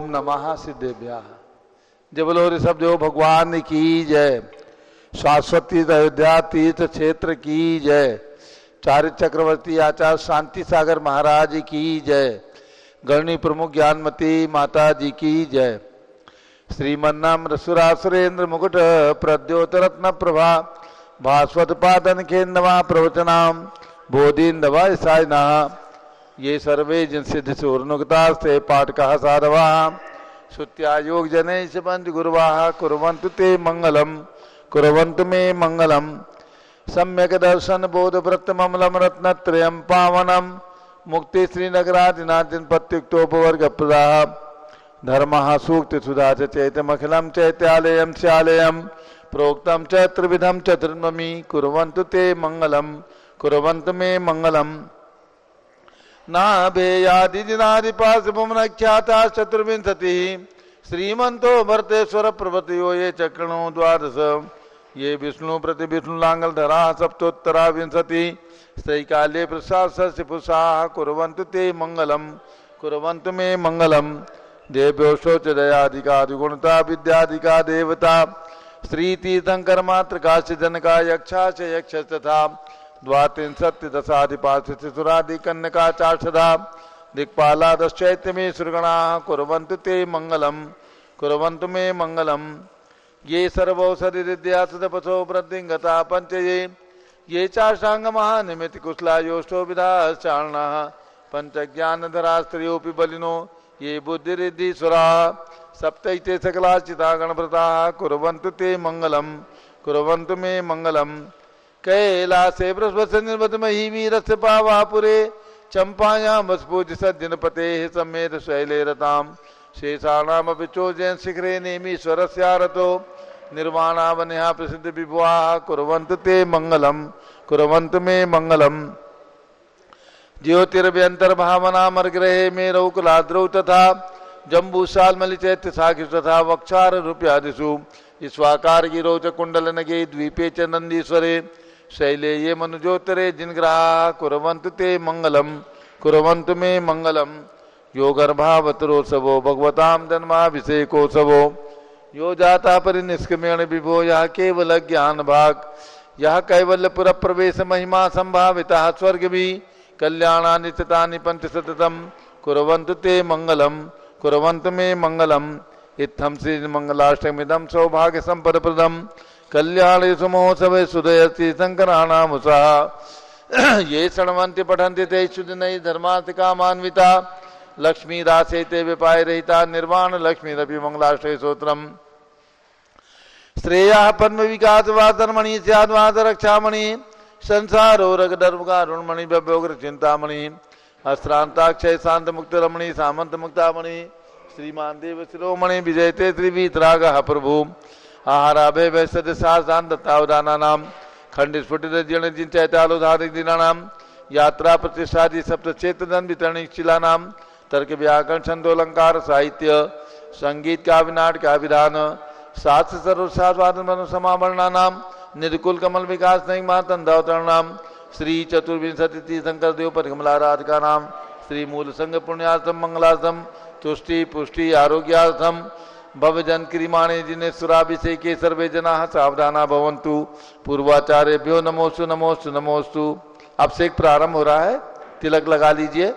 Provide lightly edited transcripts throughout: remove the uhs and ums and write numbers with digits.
नमः सिद्धेभ्यः। जय बोलो ऋषभ देव भगवान की जय। शाश्वती अयोध्या तीर्थ क्षेत्र की जय। चार्य चक्रवर्ती आचार्य शांति सागर महाराज की जय। गणनी प्रमुख ज्ञानमती माता जी की जय। श्रीमन्नाम रसुरासुरेन्द्र मुकुट प्रद्योतरत्न प्रभा भास्वत पादन केन्द्रमा प्रवचनाम बोधिन्दवा ईसायना ये सर्वे जिन सिद्ध सूर्णुगता से पाठ कहा साधवा श्रुत्या योग जने पंच गुरुवाह कुर्वन्तु ते मंगलम कुर्वन्तु मे मंगलम सम्यक दर्शन बोध व्रत ममलम रत्नत्रयम पावनम मुक्ति श्रीनगरादिनादिन प्रत्युक्तोपवर्ग प्रदाह धर्मः सूक्ति सुधा चैतमखिलम चैत्यालयम श्यालयम प्रोक्तम च त्रिविधम चतुर्ममी कुर्वन्तु ते मंगलम कुर्वन्तु मे मंगलम नाभेयादिजिनादिपाशमुख्याता चतुर्विंशति श्रीमंतो भरतेश्वर प्रभृतयो ये चक्रणो द्वादश ये विष्णु प्रति विष्णुलांगल धरा सप्तोत्तरा विंशति स्त्रैकाले प्रसाद पुषा कुर्वन्तु ते मंगलम कुर्वन्तु मे मंगलम देव्यो शोच दयाधिकादिगुणता विद्याधिका देवता श्री तीर्थंकर मात्र काश्य जनका यक्षा च यक्ष तथा द्वात्रिंशत्ति दशाधिपाशुरादि कन्नका चार्षदा दिक्पाला दश्चैत्य में सुरगणा कुर्वन्तु ते मंगलम कुर्वन्तु मे मंगलम ये सर्वौषधि विद्या सुदपथो वृद्धिंगता पंचये ये चाशांग महानिमित कुशला योष्टो विधा चारणा पंच ज्ञान धरा स्त्रियोपि बलिनो ये बुद्धि रिद्धि सुरा सप्तैते सकला चिता गणप्रता कुर्वन्तु ते मंगलम कुर्वन्तु मे मंगलम कैलासे बृहस्पति निर्वतमहि वीरस्य पावापुरे चंपायां वसपूज सज्जनपते समेत शैले रताम शेषाणामपि चोजयन् शिखरे नेमीश्वरस्यारतो निर्वाणावन्या प्रसिद्ध विभुवाः कुर्वन्तु ते मंगलम कुर्वन्तु मे मंगलम ज्योतिरभ्यंतर्भावनामर्ग्रहे मेरौ कुलाद्रौ तथा जम्बूशालमलि चैत्य साखि तथा वक्षार रूप्यादिषु ईश्वाकार गिरौ च कुंडलनगे द्वीपे च नंदीश्वरे शैले ये मनुजोत्तरे जिनग्रहा कुर्वन्तु ते मंगलम कुर्वन्तु मे मंगलम यो गर्भावतरोत्सवो भगवतां जन्माभिषेकोत्सवो यो जाता परिनिष्क्रमेण विभो यह केवल ज्ञान भाग यह कैवल्यपुर प्रवेश महिमा संभाविता स्वर्ग भी कल्याणानि चितानि पंच सततम कुर्वन्तु ते मंगलम कुर्वन्तु मे मंगलम इत्थं श्री मंगलाष्टमिदं सौभाग्य संपद प्रदम कल्याणे सुमहोत्सवे सुदयति शंकराणाम उत्साह ये शृण्वन्ति पठन्ति ते शुद्धनै धर्मार्थ कामान्विता लक्ष्मी दासे ते विपाय रहिता निर्वाण लक्ष्मी रवि मंगलाष्टक स्तोत्रम श्रेया पद्म विकास वादरमणि स्याद्वाद रक्षामणि संसारो रगदर्वकारुणमणि भव्योग्र चिंतामणि अस्त्रांताक्षय शांत मुक्त रमणि सामंत मुक्तामणि श्रीमान देव शिरोमणि विजयते त्रिवीतराग प्रभु आहाराभे वैसद सारदान दत्तावदाना नाम खंडित स्फुटित जीर्ण जिन चैतालोधारिक दिनानाम यात्रा प्रतिष्ठादि सप्त चेतन वितरणिक शिला नाम तर्क व्याकरण छंदोलंकार साहित्य संगीत का विनाट का विधान शास्त्र सर्वशास्वादन मनु समावरणा नाम निर्कुल कमल विकास नहीं महातंदावतरण नाम श्री चतुर्विंशति तीर्थंकर देव परिकमलाराधिका नाम श्री मूल संघ पुण्यार्थम मंगलार्थम तुष्टि पुष्टि आरोग्यार्थम भवजन क्रिमाणे जिन्हें सुराभिषेके सर्वे जना सावधाना भवन्तु पूर्वाचार्यभ्यो नमोस्तु नमोस्तु नमोस्तु। अब से एक प्रारंभ हो रहा है, तिलक लगा लीजिए,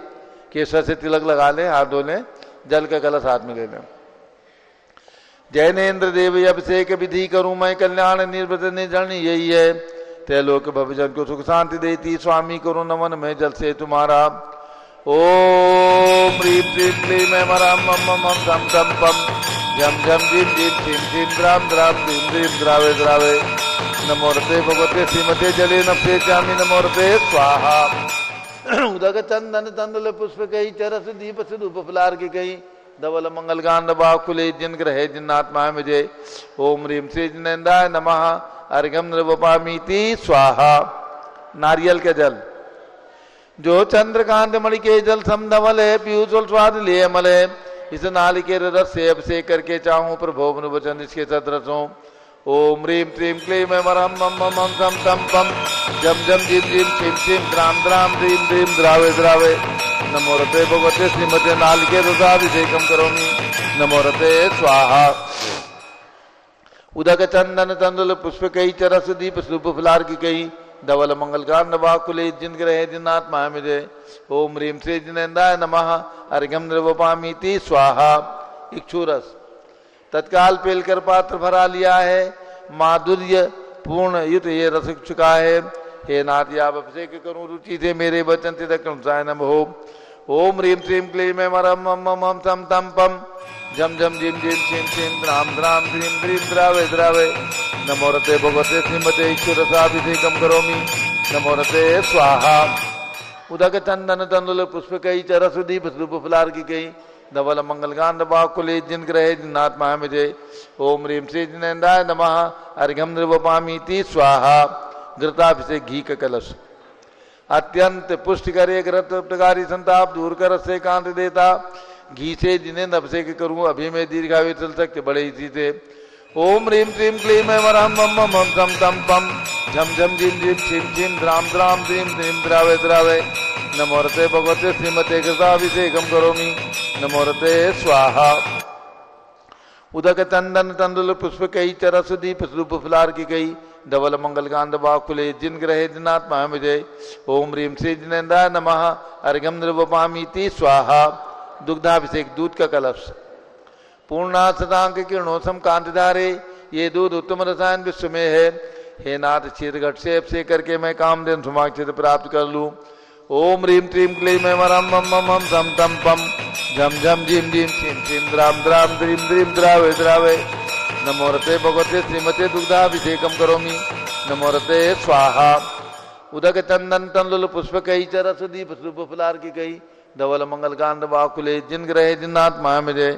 केसर से तिलक लगा लें, हाथ धो लें, जल का कलश हाथ में ले लें। जैनेन्द्र देव अभिषेक विधि करूं मैं कल्याण निर्वृत निर्जन यही है त्रैलोक भवजन को सुख शांति देती स्वामी करूं नमन में जल से तुम्हारा। ओम ह्रीं श्रीं क्लीं ऐं मरां मम मम धम धम पम झम झम झिम झिम झिम झिम द्राम द्राम ह्रीं ह्रीं द्रावे द्रावे नमोरते भगवते श्रीमते जले नप्ते चामी नमोरते स्वाहा। उदक चंदन तंदल पुष्प कई चरस दीप धूप फलार की कई धवल मंगल गांड बाकुले जिन ग्रहे जिन्नात्मा विजय। ओम ह्रीं श्री जिनेन्द्राय नमः अर्घ्यम नृवपामीति स्वाहा। नारियल के जल जो चंद्रकांत मणि के जल समधवल है पीयूष स्वाद लिए मले इस नालिके रस से अभिषेक करके चाहूं प्रभो वचन इसके सदरसों। ओम ह्रीं श्रीं क्लीं ऐं मरहं मम मम सम तम पम झम झम झिम झिम छिम छिम द्राम द्राम ह्रीं ह्रीं द्रावे द्रावे नमोरते भगवते श्रीमते नालिके रसाभिषेकम करोमि नमोरते स्वाहा। उदक चंदन तंदुल पुष्प कई चरस दीप सुप फुलार की कई धवल मंगल कांड वाकुले जिन ग्रहे जिनात्मा मिजय ओम ह्रीम श्री जिनेन्द्राय नमः अर्घ्यम निर्वपामीति स्वाहा। इक्षुरस तत्काल पेलकर पात्र भरा लिया है, माधुर्य पूर्ण युत ये रस चुका है। हे नाथ आप अभिषेक करूं रुचि से मेरे वचन से दक्षिण नम हो। ओम ह्रीम श्रीम क्लीम मरम मम मम सम तम पम झम झम जिम जिम छिम छिम द्राम द्राम द्रीम द्रीम द्रावे द्रावे नमोरते भगवते श्रीमते ईश्वरसाभिषेकम करोमि नमोरते स्वाहा। उदक चंदन तंदुल पुष्प कई चरस दीप रूप फुलार की कई धवल मंगल कांड बाकुले जिन ग्रहे जिनात्मा मिजय ओम ह्रीम श्री जिनेन्द्राय नमः अर्घ्यम निर्वपामीति स्वाहा। घृताभिषेक घी का कलश अत्यंत पुष्ट करे ग्रतकारी संताप दूर कर से कांत देता घी से जिन्हें अभिषेक करूं अभी में दीर्घायु चल सकते बड़े इसी से। ओम ह्रीम क्लीम क्लीम मरम मम मम सम तम पम झम झम जिम जिम छिम छिम द्राम द्राम द्रीम द्रीम द्रावे द्रावे नमोरते भगवते श्रीमते कृताभिषेकम करोमि नमोरते स्वाहा। उदक चंदन तंदुल पुष्प कई चरस दीप रूप फुलार की गई धवल मंगल कांड बाकुले जिन ग्रहे जिनात्मा विजय ओम ह्रीम श्री जिनेन्द्राय नमः अर्घ्यम निर्वपामीति स्वाहा। दुग्धाभिषेक दूध का कलश पूर्णा सदांक किरणोसम कांतिधारे ये दूध उत्तम रसायन विश्व में है। हे नाथ क्षीर घट से अभिषेक करके मैं कामधेनु समाक्षित प्राप्त कर लूं। ओम ह्रीम क्लीम क्लीम मरम मम मम सम तम पम झम झम झिम झिम छिम छिम द्राम द्राम द्रीम द्रीम द्रावे द्रावे नमोरते भगवते श्रीमते दुग्धाभिषेकम करोमि नमोरते स्वाहा। उदक चंदन तंदुल पुष्प कई चरस दीप रूप फुलार की कई धवल मंगल कांड बाकुले जिन ग्रहे जिनात्मा मिजय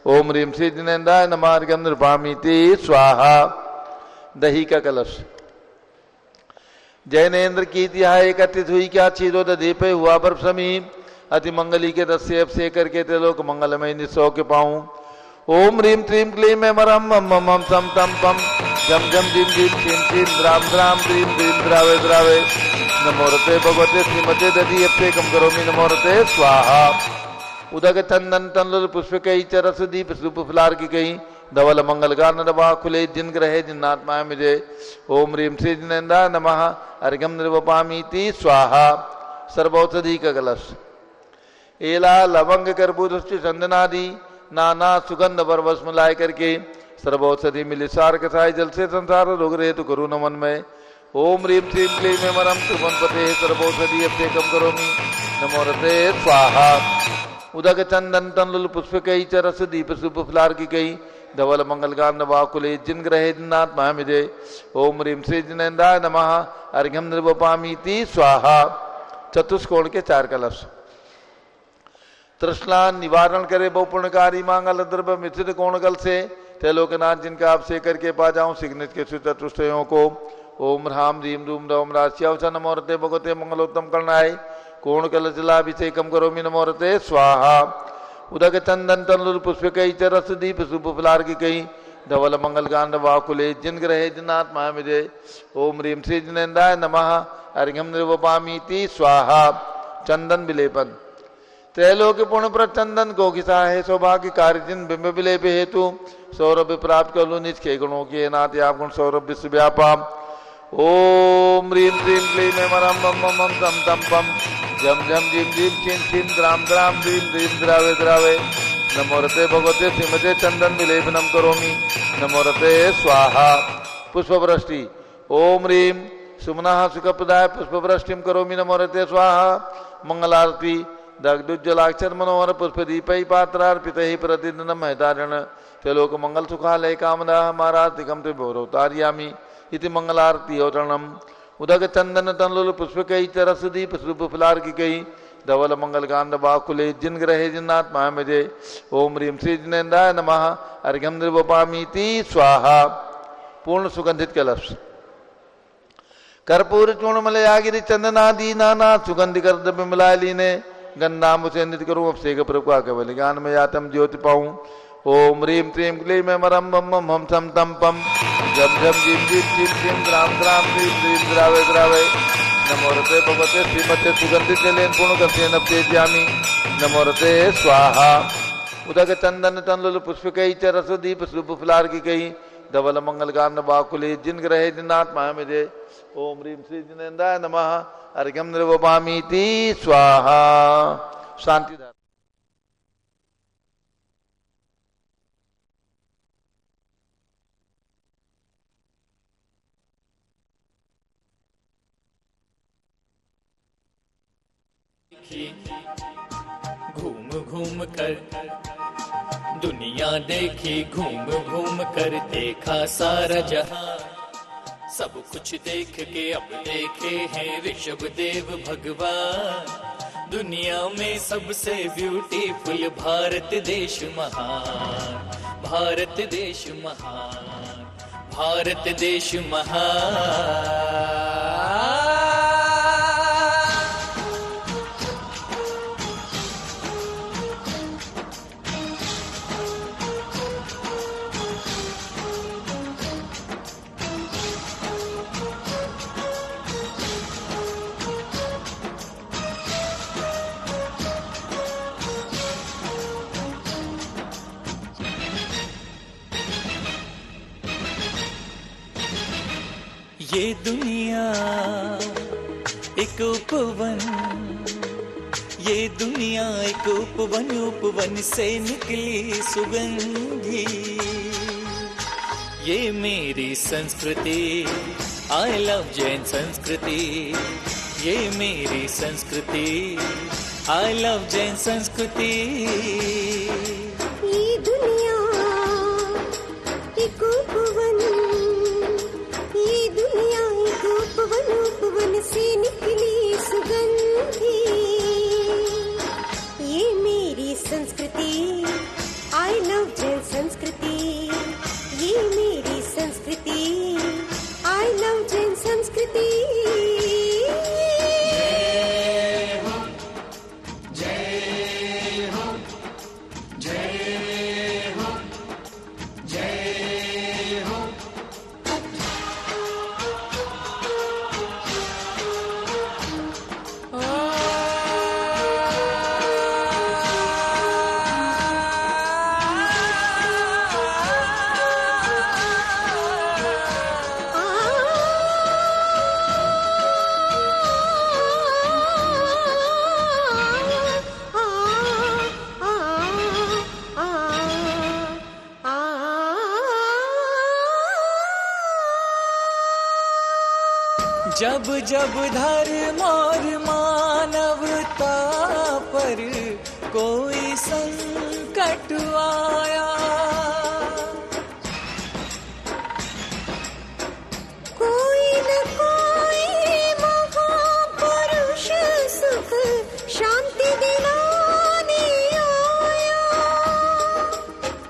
ओम ह्रीम श्री जिनेन्द्राय नमः अर्घ्यम निर्वपामीति स्वाहा। दही का कलश जैनेन्द्र की तिहाई एकत्रित हुई क्या क्षीरोद दीप हुआ बर्फ समीप अति मंगली के रस से अभिषेक करके त्रिलोक मंगलमय निस्सौ के पाऊं। ओम ह्रीम क्लीम क्लीम मरम मम मम सम तम पम झम झम जिम जिम छिम छिम द्राम द्राम द्रीम द्रीम द्रावे द्रावे नमोरते भगवते श्रीमते दधि अभिषेकम करोमि नमोरते स्वाहा। उदक चंदन तंदुल पुष्प कई चरस दीप रूप फुलार की कई धवल मंगल कांड बाकुले जिन ग्रहे जिनात्मा मिजय ओम ह्रीम श्री जिनेन्द्राय नमः अर्घ्यम निर्वपामीति स्वाहा। सर्वौषधि का कलश एला लवंग कर्बूद चंदनादि नाना सुगंध पर भस्म लाय करके सर्वौषधि मिली सार कसाय जल से संसार रोग रहे तो करो नमन में। ओम ह्रीम श्रीम क्लीम मरम त्रिभुवनपते सर्वौषधि अभिषेकम करोमि नमोरते स्वाहा। उदक चंदन तंदुल पुष्प कई चरस दीप सुप फुलार की कई धवल मंगल कांड बाकुले जिन ग्रहे जिनात्मा मिजय ओम ह्रीम श्री जिनेन्द्राय नमः अर्घ्यम निर्वपामीति स्वाहा। चतुष्कोण के चार कलश तृष्णा निवारण करे बहुपुण्यकारी मांगल द्रव्य मिश्रित कोणगल से त्रैलोकनाथ जिनका अभिषेक करके पा जाऊं सिग्नित के चतुष्टयों को। ओम ह्राम ह्रीम रूम रौम राश्यावसा नमोरते भगवते मंगलोत्तम करणाय कोण कलशलाभिषेकम करोमि नमोरते स्वाहा। उदक चंदन तंदुल पुष्प कई चरस दीप सुप फुलार की कई धवल मंगल कांड वाकुले जिन ग्रहे जिनात्मा मिजय ओम ह्रीम श्री जिनेन्द्राय नमः अर्घ्यम निर्वपामीति स्वाहा। चंदन विलेपन त्रैलोक पुण्य पर चंदन को घिसा है सौभाग्य कार्य जिन बिंब विलेप हेतु सौरभ प्राप्त कर लू निज के गुणों के नाते आप गुण सौरभ विश्व व्यापा। ओम ह्रीम क्लीम क्लीम मरम मम मम सम तम पम झम झम झिम झिम छिम छिम द्राम द्राम द्रीम द्रीम द्रावे द्रावे नमोरते भगवते श्रीमते चंदन विलेपनम करोमि नमोरते स्वाहा। पुष्पवृष्टि ओम ह्रीम सुमनः सुखप्रदाय पुष्पवृष्टिम करोमि नमोरते स्वाहा। मंगलारती दग्धुज्जलाक्षर मनोहर पुष्पदीपै पात्रार्पितैः प्रतिदिनं महतारण त्रैलोक मंगल सुखालय कामदा मारातिकं त्रिभुवनौतार्यामि इति मंगलारती अवतरणम्। उदक चंदन तंदुल पुष्पकै चरस दीप रूप फुलार की कई धवल मंगल कांड बाकुले जिन ग्रहे जिनात्मा मिजय ओम ह्रीम श्री जिनेन्द्राय नमः अर्घ्यम निर्वपामीति स्वाहा। पूर्ण सुगंधित कलश कर्पूर चूर्ण मलयागिरी चंदनादि नाना सुगंधि कर द्रव्य मिलाय लीने गंधाम से नित करूं अभिषेक प्रभु का केवल ज्ञान में आत्म ज्योति पाऊं। ओम ह्रीम क्लीम क्लीम मरम मम मम सम तम पम झम झम झिम झिम झिम झिम द्राम द्राम द्रीम द्रीम द्रावे द्रावे नमोरते भगवते श्रीमते सुगंधित जलेन पूर्ण कसेन अभिषेक्यामि नमोरते स्वाहा। उदक चंदन तंदुल पुष्पिकई च रसदीप शुभ फुलार की कही धवल मंगल कांड बाकुले जिन ग्रहे जिनात्मा मिले। ओम ह्रीम श्री जिनेन्द्राय नमः अर्घ्यम निर्वपामीति स्वाहा। शांति धारा। घूम घूम कर दुनिया देखी, घूम घूम कर देखा सारा जहां। सब कुछ देख के अब देखे हैं ऋषभ देव भगवान। दुनिया में सबसे ब्यूटीफुल भारत देश महान, भारत देश महान, भारत देश महान। ये दुनिया एक उपवन, ये दुनिया एक उपवन, उपवन से निकली सुगंधी। ये मेरी संस्कृति, आई लव जैन संस्कृति। ये मेरी संस्कृति, आई लव जैन संस्कृति। ये दुनिया एक उपवन, ये दुनिया एक उपवन, उपवन से निकली सुगंधी। ये मेरी संस्कृति, आई लव जैन संस्कृति। ये मेरी संस्कृति, आई लव जैन संस्कृति। जब जब धर्म और मानवता पर कोई संकट आया, कोई न कोई महापुरुष सुख शांति दिलाने आया।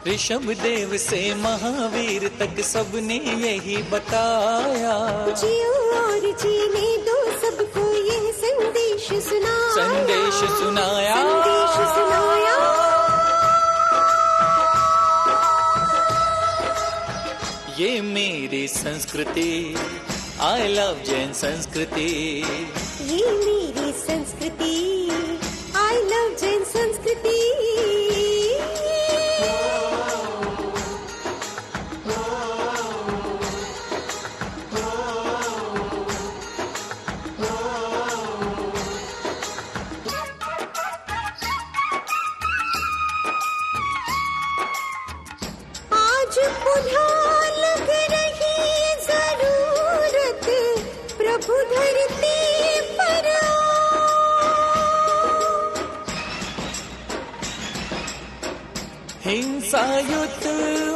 ऋषभ देव से महावीर तक सबने यही बताया। जियो और जीने दो सबको यह संदेश सुनाया, संदेश सुनाया, संदेश सुनाया। ये मेरी संस्कृति, आई लव जैन संस्कृति। ये मेरी संस्कृति, आई लव जैन संस्कृति। आज पुनः लग रही जरूरत, प्रभु धरती पर हिंसायुक्त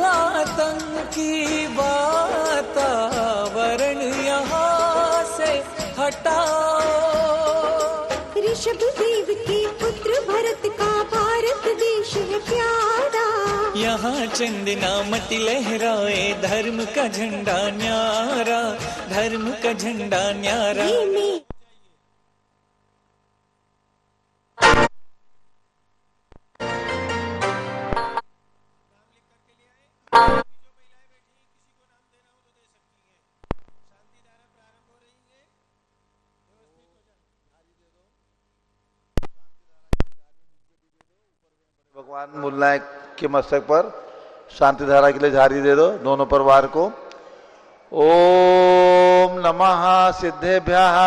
आतंकी वातावरण यहाँ से हटाओ। ऋषभ देव के पुत्र भरत का भारत देश है प्यारा। यहाँ चंदना मत लहराए, धर्म का झंडा न्यारा, धर्म का झंडा न्यारा। भगवान मूलनायक के मस्तक पर शांति धारा के लिए झारी दे दो दोनों परिवार को। ओम नमः सिद्धेभ्यः,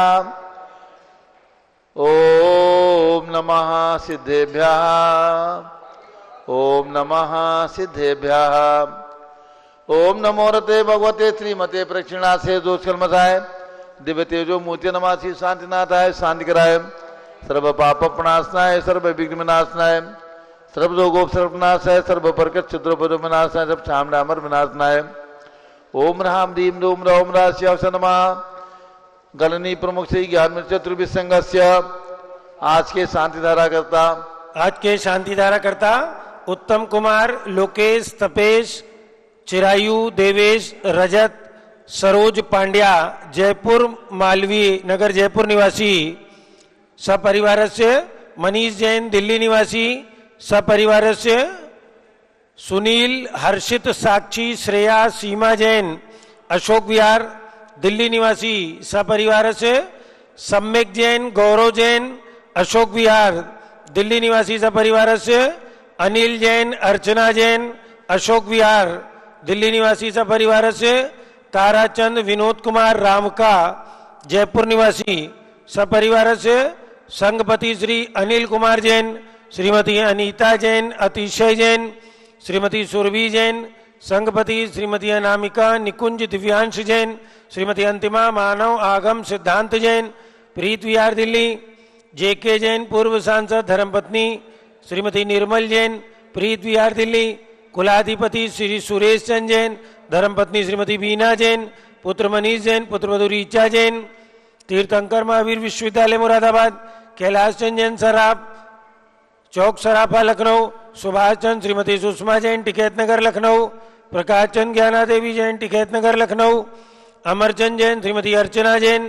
ओम नमः सिद्धेभ्यः, ओम नमः सिद्धेभ्यः। ओम नमो रते भगवते श्रीमते प्रक्षिणासे दोषकर्मसाय दिव्य तेजो मूर्ति नमासी शांतिनाथाय शांति कराय सर्व पाप प्रणाशनाय सर्व विघ्न विनाशनाय सर्व दोगोप सर्वनाशाय सर्व प्रकट चिद्रोपद विनाशनाय सब छामडामर विनाशनाय। ओम राम दीम दोम रोम राशियावसनमा गलनी प्रमुख से ज्ञान चतुर्भि संघस्य आज के शांति धारा करता उत्तम कुमार, लोकेश, तपेश, चिरायु, देवेश, रजत, सरोज पांड्या, जयपुर मालवीय नगर जयपुर निवासी सपरिवारस्य, मनीष जैन दिल्ली निवासी सपरिवारस्य, सुनील, हर्षित, साक्षी, श्रेया, सीमा जैन अशोक विहार दिल्ली निवासी सपरिवारस्य, सम्यक जैन, गौरव जैन अशोक विहार दिल्ली निवासी सपरिवारस्य, अनिल जैन, अर्चना जैन अशोक विहार दिल्ली निवासी सपरिवारस्य, ताराचंद, विनोद कुमार, रामका जयपुर निवासी सपरिवारस्य, संघपति श्री अनिल कुमार जैन, श्रीमती अनीता जैन, अतिशय जैन, श्रीमती सुरभि जैन, संघपति श्रीमती अनामिका, निकुंज, दिव्यांश जैन, श्रीमती अंतिमा, मानव, आगम, सिद्धांत जैन प्रीत विहार दिल्ली, जेके जैन पूर्व सांसद धर्मपत्नी श्रीमती निर्मल जैन प्रीत विहार दिल्ली, कुलाधिपति श्री सुरेश चंद जैन, धर्मपत्नी श्रीमती बीना जैन, पुत्र मनीष जैन, पुत्रवधू रीचा जैन, तीर्थंकर महावीर विश्वविद्यालय मुरादाबाद, कैलाश चंद जैन सराफ चौक सराफा लखनऊ, सुभाष चंद श्रीमती सुषमा जैन टिकैत नगर लखनऊ, प्रकाश चंद ज्ञाना देवी जैन टिकैत नगर लखनऊ, अमरचंद जैन श्रीमती अर्चना जैन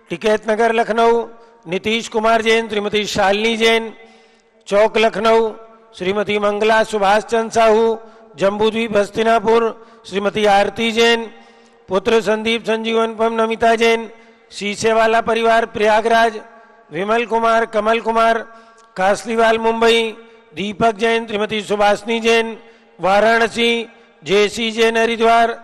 टिकैत नगर लखनऊ, नीतीश कुमार जैन श्रीमती शालिनी जैन चौक लखनऊ, श्रीमती मंगला सुभाष चंद साहू जम्बूद्वीप हस्तिनापुर, श्रीमती आरती जैन, पुत्र संदीप संजीवन पम नमिता जैन, शीशेवाला परिवार प्रयागराज, विमल कुमार, कमल कुमार कासलीवाल मुंबई, दीपक जैन, श्रीमती सुभाषनी जैन वाराणसी, जेसी जैन हरिद्वार,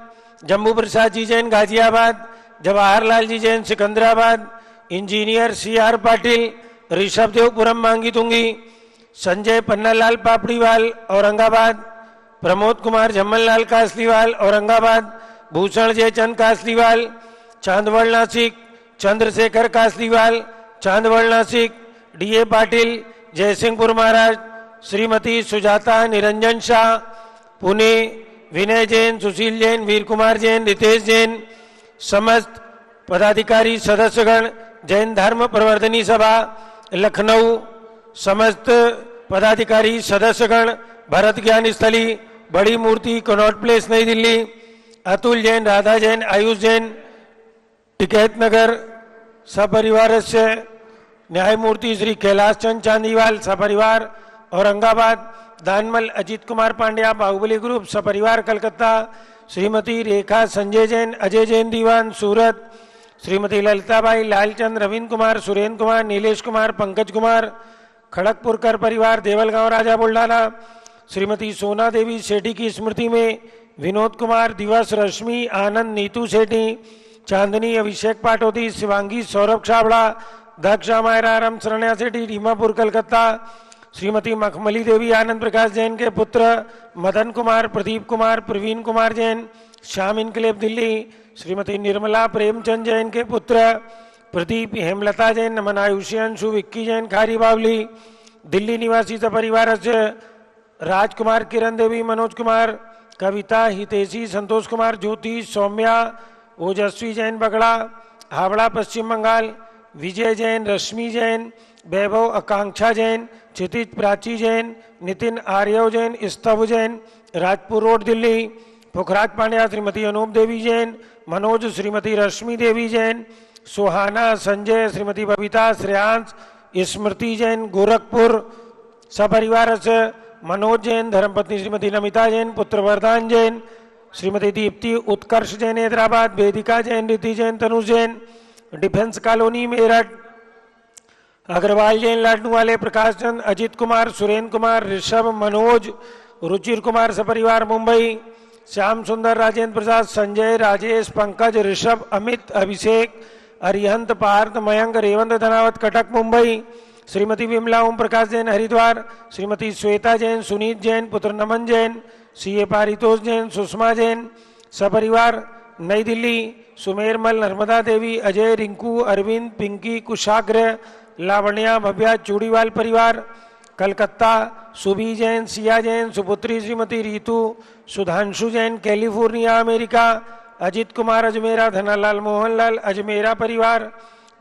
जम्बू प्रसाद जी जैन गाजियाबाद, जवाहरलाल जी जैन सिकंदराबाद, इंजीनियर CR पाटिल ऋषभदेवपुरम मांगी तुंगी, संजय पन्नालाल पापड़ीवाल औरंगाबाद, प्रमोद कुमार झम्मनलाल कासलीवाल औरंगाबाद, भूषण जयचंद कासलीवाल चांदवड़ नासिक, चंद्रशेखर कासलीवाल चांदवड़ नासिक, DA पाटिल जयसिंहपुर महाराज, श्रीमती सुजाता निरंजन शाह पुणे, विनय जैन, सुशील जैन, वीर कुमार जैन, रितेश जैन, समस्त पदाधिकारी सदस्यगण, जैन धर्म प्रवर्धनी सभा लखनऊ, समस्त पदाधिकारी सदस्यगण, भरत ज्ञान स्थली, बड़ी मूर्ति कनॉट प्लेस नई दिल्ली, अतुल जैन, राधा जैन, आयुष जैन टिकैत नगर सपरिवार से, न्यायमूर्ति श्री कैलाश चंद चांदीवाल सपरिवार औरंगाबाद, दानमल अजीत कुमार पांड्या बाहुबली ग्रुप सपरिवार कलकत्ता, श्रीमती रेखा संजय जैन अजय जैन दीवान सूरत, श्रीमती ललिताबाई लालचंद रविंद्र कुमार सुरेंद्र कुमार नीलेश कुमार पंकज कुमार खड़गपुरकर परिवार देवलगांव राजा बुल्ढाना, श्रीमती सोना देवी सेठी की स्मृति में विनोद कुमार, दिवस, रश्मि, आनंद, नीतू सेठी, चांदनी, अभिषेक पाटोदी, शिवांगी, सौरभ छाबड़ा, दक्षा मायरा, राम शरण्या सेठी रीमापुर कलकत्ता, श्रीमती मखमली देवी आनंद प्रकाश जैन के पुत्र मदन कुमार, प्रदीप कुमार, प्रवीण कुमार जैन श्याम इनकलेब दिल्ली, श्रीमती निर्मला प्रेमचंद जैन के पुत्र प्रदीप, हेमलता जैन, नमन आयुषी अंशु, विक्की जैन खारी बावली दिल्ली निवासी सपरिवार से, राजकुमार, किरण देवी, मनोज कुमार, कविता, हितेशी, संतोष कुमार, ज्योति, सौम्या, ओजस्वी जैन बगड़ा हावड़ा पश्चिम बंगाल, विजय जैन, रश्मि जैन, वैभव, आकांक्षा जैन, क्षितिज, प्राची जैन, नितिन, आर्यव जैन, स्तव जैन राजपुर रोड दिल्ली, पुखराज पांड्या, श्रीमती अनूप देवी जैन, मनोज, श्रीमती रश्मि देवी जैन, सुहाना, संजय, श्रीमती बबीता, श्रेयांश, स्मृति जैन गोरखपुर सपरिवार से, मनोज जैन, धर्मपत्नी श्रीमती नमिता जैन, पुत्र वरदान जैन, श्रीमती दीप्ति, उत्कर्ष जैन हैदराबाद, वेदिका जैन, रिति जैन, तनुज जैन डिफेंस कॉलोनी मेरठ, अग्रवाल जैन लाडनू वाले प्रकाश चंद, अजित कुमार, सुरेंद्र कुमार, ऋषभ, मनोज, रुचिर कुमार सपरिवार मुंबई, श्याम सुंदर, राजेंद्र प्रसाद, संजय, राजेश, पंकज, ऋषभ, अमित, अभिषेक, अरिहंत, पार्थ, मयंक, रेवंत धनावत कटक मुंबई, श्रीमती विमला ओम प्रकाश जैन हरिद्वार, श्रीमती श्वेता जैन, सुनीत जैन, पुत्र नमन जैन, सीए पारितोष जैन, सुषमा जैन सपरिवार नई दिल्ली, सुमेरमल, नर्मदा देवी, अजय, रिंकू, अरविंद, पिंकी, कुशाग्र, लावण्या, भव्या, चूड़ीवाल परिवार कलकत्ता, सुबी जैन, सिया जैन, सुपुत्री श्रीमती रीतू, सुधांशु जैन कैलिफोर्निया अमेरिका, अजित कुमार अजमेरा, धनालाल मोहनलाल अजमेरा परिवार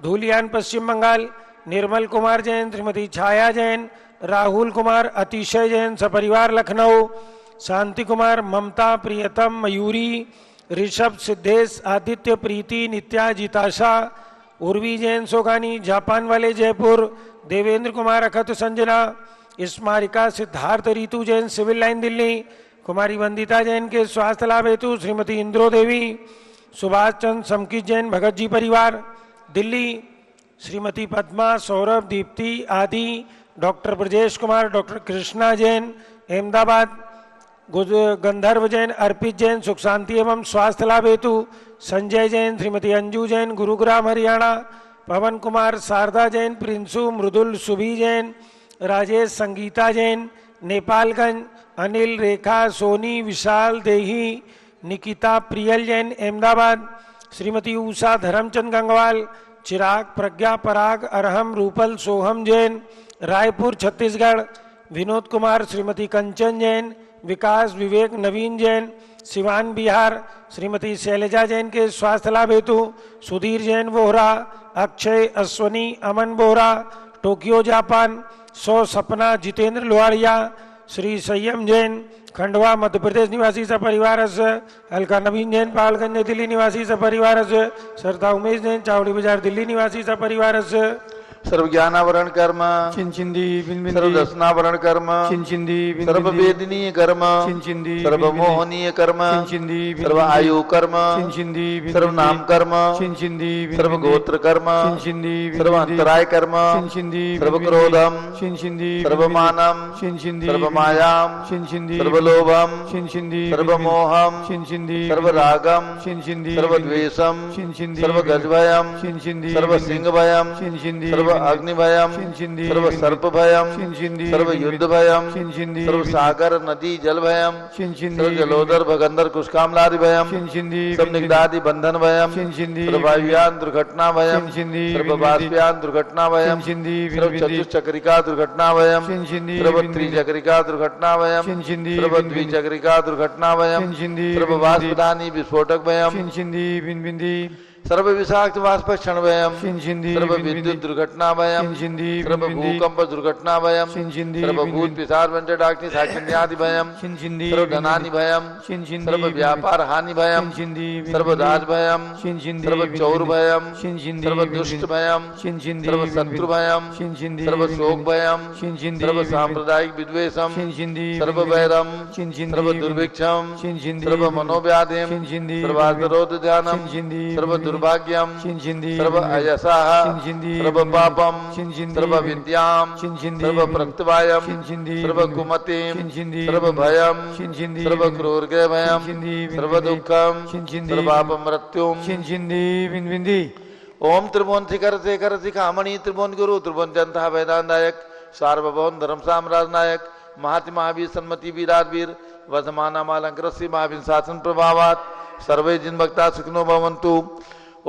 धूलियान पश्चिम बंगाल, निर्मल कुमार जैन, श्रीमती छाया जैन, राहुल कुमार, अतिशय जैन सपरिवार लखनऊ, शांति कुमार, ममता, प्रियतम, मयूरी, ऋषभ, सिद्धेश, आदित्य, प्रीति, नित्या, जिताशा, उर्वी जैन सोगानी जापान वाले जयपुर, देवेंद्र कुमार, अखत, संजना, स्मारिका, सिद्धार्थ, रीतु जैन सिविल लाइन दिल्ली, कुमारी वंदिता जैन के स्वास्थ्य लाभ हेतु श्रीमती इंद्रो देवी, सुभाष चंद्र, समकित जैन भगत जी परिवार दिल्ली, श्रीमती पद्मा, सौरभ, दीप्ति आदि, डॉक्टर ब्रजेश कुमार, डॉक्टर कृष्णा जैन अहमदाबाद, गंधर्व जैन, अर्पित जैन सुख शांति एवं स्वास्थ्य लाभ हेतु, संजय जैन, श्रीमती अंजू जैन गुरुग्राम हरियाणा, पवन कुमार, शारदा जैन, प्रिंसु, मृदुल, सुभी जैन, राजेश, संगीता जैन नेपालगंज, अनिल, रेखा, सोनी, विशाल, देही, निकिता, प्रियल जैन अहमदाबाद, श्रीमती उषा, धर्मचंद गंगवाल, चिराग, प्रज्ञा, पराग, अरहम, रूपल, सोहम जैन रायपुर छत्तीसगढ़, विनोद कुमार, श्रीमती कंचन जैन, विकास, विवेक, नवीन जैन सिवान बिहार, श्रीमती शैलजा जैन के स्वास्थ्य लाभ हेतु, सुधीर जैन बोहरा, अक्षय, अश्वनी, अमन बोहरा टोक्यो जापान, सपना, जितेंद्र लोहारिया, श्री संयम जैन खंडवा मध्य प्रदेश निवासी सपरिवार, अलका नवीन जैन पालगंज दिल्ली निवासी सपरिवार, सरदा उमेश जैन चावड़ी बाजार दिल्ली निवासी सपरिवार, सर्व ज्ञानावरण कर्म चिंचिंदी सर्व दर्शनावरण कर्म चिंचिंदी सर्व वेदनीय कर्म चिंचिंदी सर्व मोहनीय कर्म चिंचिंदी सर्व आयु कर्म चिंचिंदी सर्व नाम कर्म चिंचिंदी सर्व गोत्र कर्म चिंचिंदी सर्व अंतराय कर्म चिंचिंदी सर्व क्रोधम चिंचिंदी सर्व मानम चिंचिंदी सर्व मायाम चिंचिंदी सर्व लोभम चिंचिंदी सर्व मोहम चिंचिंदी सर्व रागम चिंचिंदी सर्व द्वेषम चिंचिंदी सर्व गजभयम चिंचिंदी सर्व सिंह भयम चिंचिंदी सर्व अग्नि भयम चिंचिंदी सर्व सर्प भयम चिंचिंदी सर्व युद्ध भयम चिंचिंदी सर्व सागर नदी जल भयम चिंचिंदी सर्व जलोदर भगंदर कुशकामलादि भयम चिंचिंदी सब निगदादि बंधन भयम चिंचिंदी सर्व वायुयान दुर्घटना भयम चिंचिंदी सर्व बाष्पयान दुर्घटना भयम चिंचिंदी सर्व चतुश्चक्रिका दुर्घटना भयम चिंचिंदी सर्व त्रिचक्रिका दुर्घटना भयम चिंचिंदी सर्व द्विचक्रिका दुर्घटना भयम चिंचिंदी सर्व वाष्पदानी विस्फोटक भयम चिंचिंदी बिंबिंदी सर्व विषाक्त वाष्प क्षण भयम चिंचिंदी सर्व विद्युत दुर्घटना भयम चिंचिंदी सर्व भूकंप दुर्घटना भयम चिंचिंदी सर्व भूत पिशाच वंचडाग्नि साक्षिण्यादि भयम चिंचिंदी सर्व धनानि भयम चिंचिंदी सर्व व्यापार हानि भयम चिंचिंदी सर्व दास भयम चिंचिंदी सर्व चौर भयम चिंचिंदी सर्व दुष्ट भयम चिंचिंदी सर्व शत्रु भयम चिंचिंदी सर्व शोक भयम चिंचिंदी सर्व सांप्रदायिक विद्वेषम चिंचिंदी सर्व वैरम चिंचिंदी सर्व दुर्भिक्षम चिंचिंदी सर्व मनोव्याधिम चिंचिंदी सर्व आर्तरोध ध्यानम चिंचिंदी सर्व दुर्भाग्यम चिंचिंदी सर्व अयसाः चिंचिंदी सर्व पापम चिंचिंदी सर्व विद्याम चिंचिंदी सर्व प्रत्यवायम चिंचिंदी सर्व कुमतिम चिंचिंदी सर्व भयम चिंचिंदी सर्व क्रूरगे भयम चिंचिंदी सर्व दुःखम चिंचिंदी सर्व पाप मृत्युम चिंचिंदी बिंबिंदी ओम त्रिभुवन शिखर शेखर शिखामणि त्रिभुवन गुरु त्रिभुवन जनता वेदांतायक सार्वभौम धर्म साम्राज्य नायक महाति महावीर सन्मति वीरावीर वर्धमाना मालंकृष्य महावीर शासन प्रभावात सर्वे जिन भक्ता सुखिनो भवन्तु।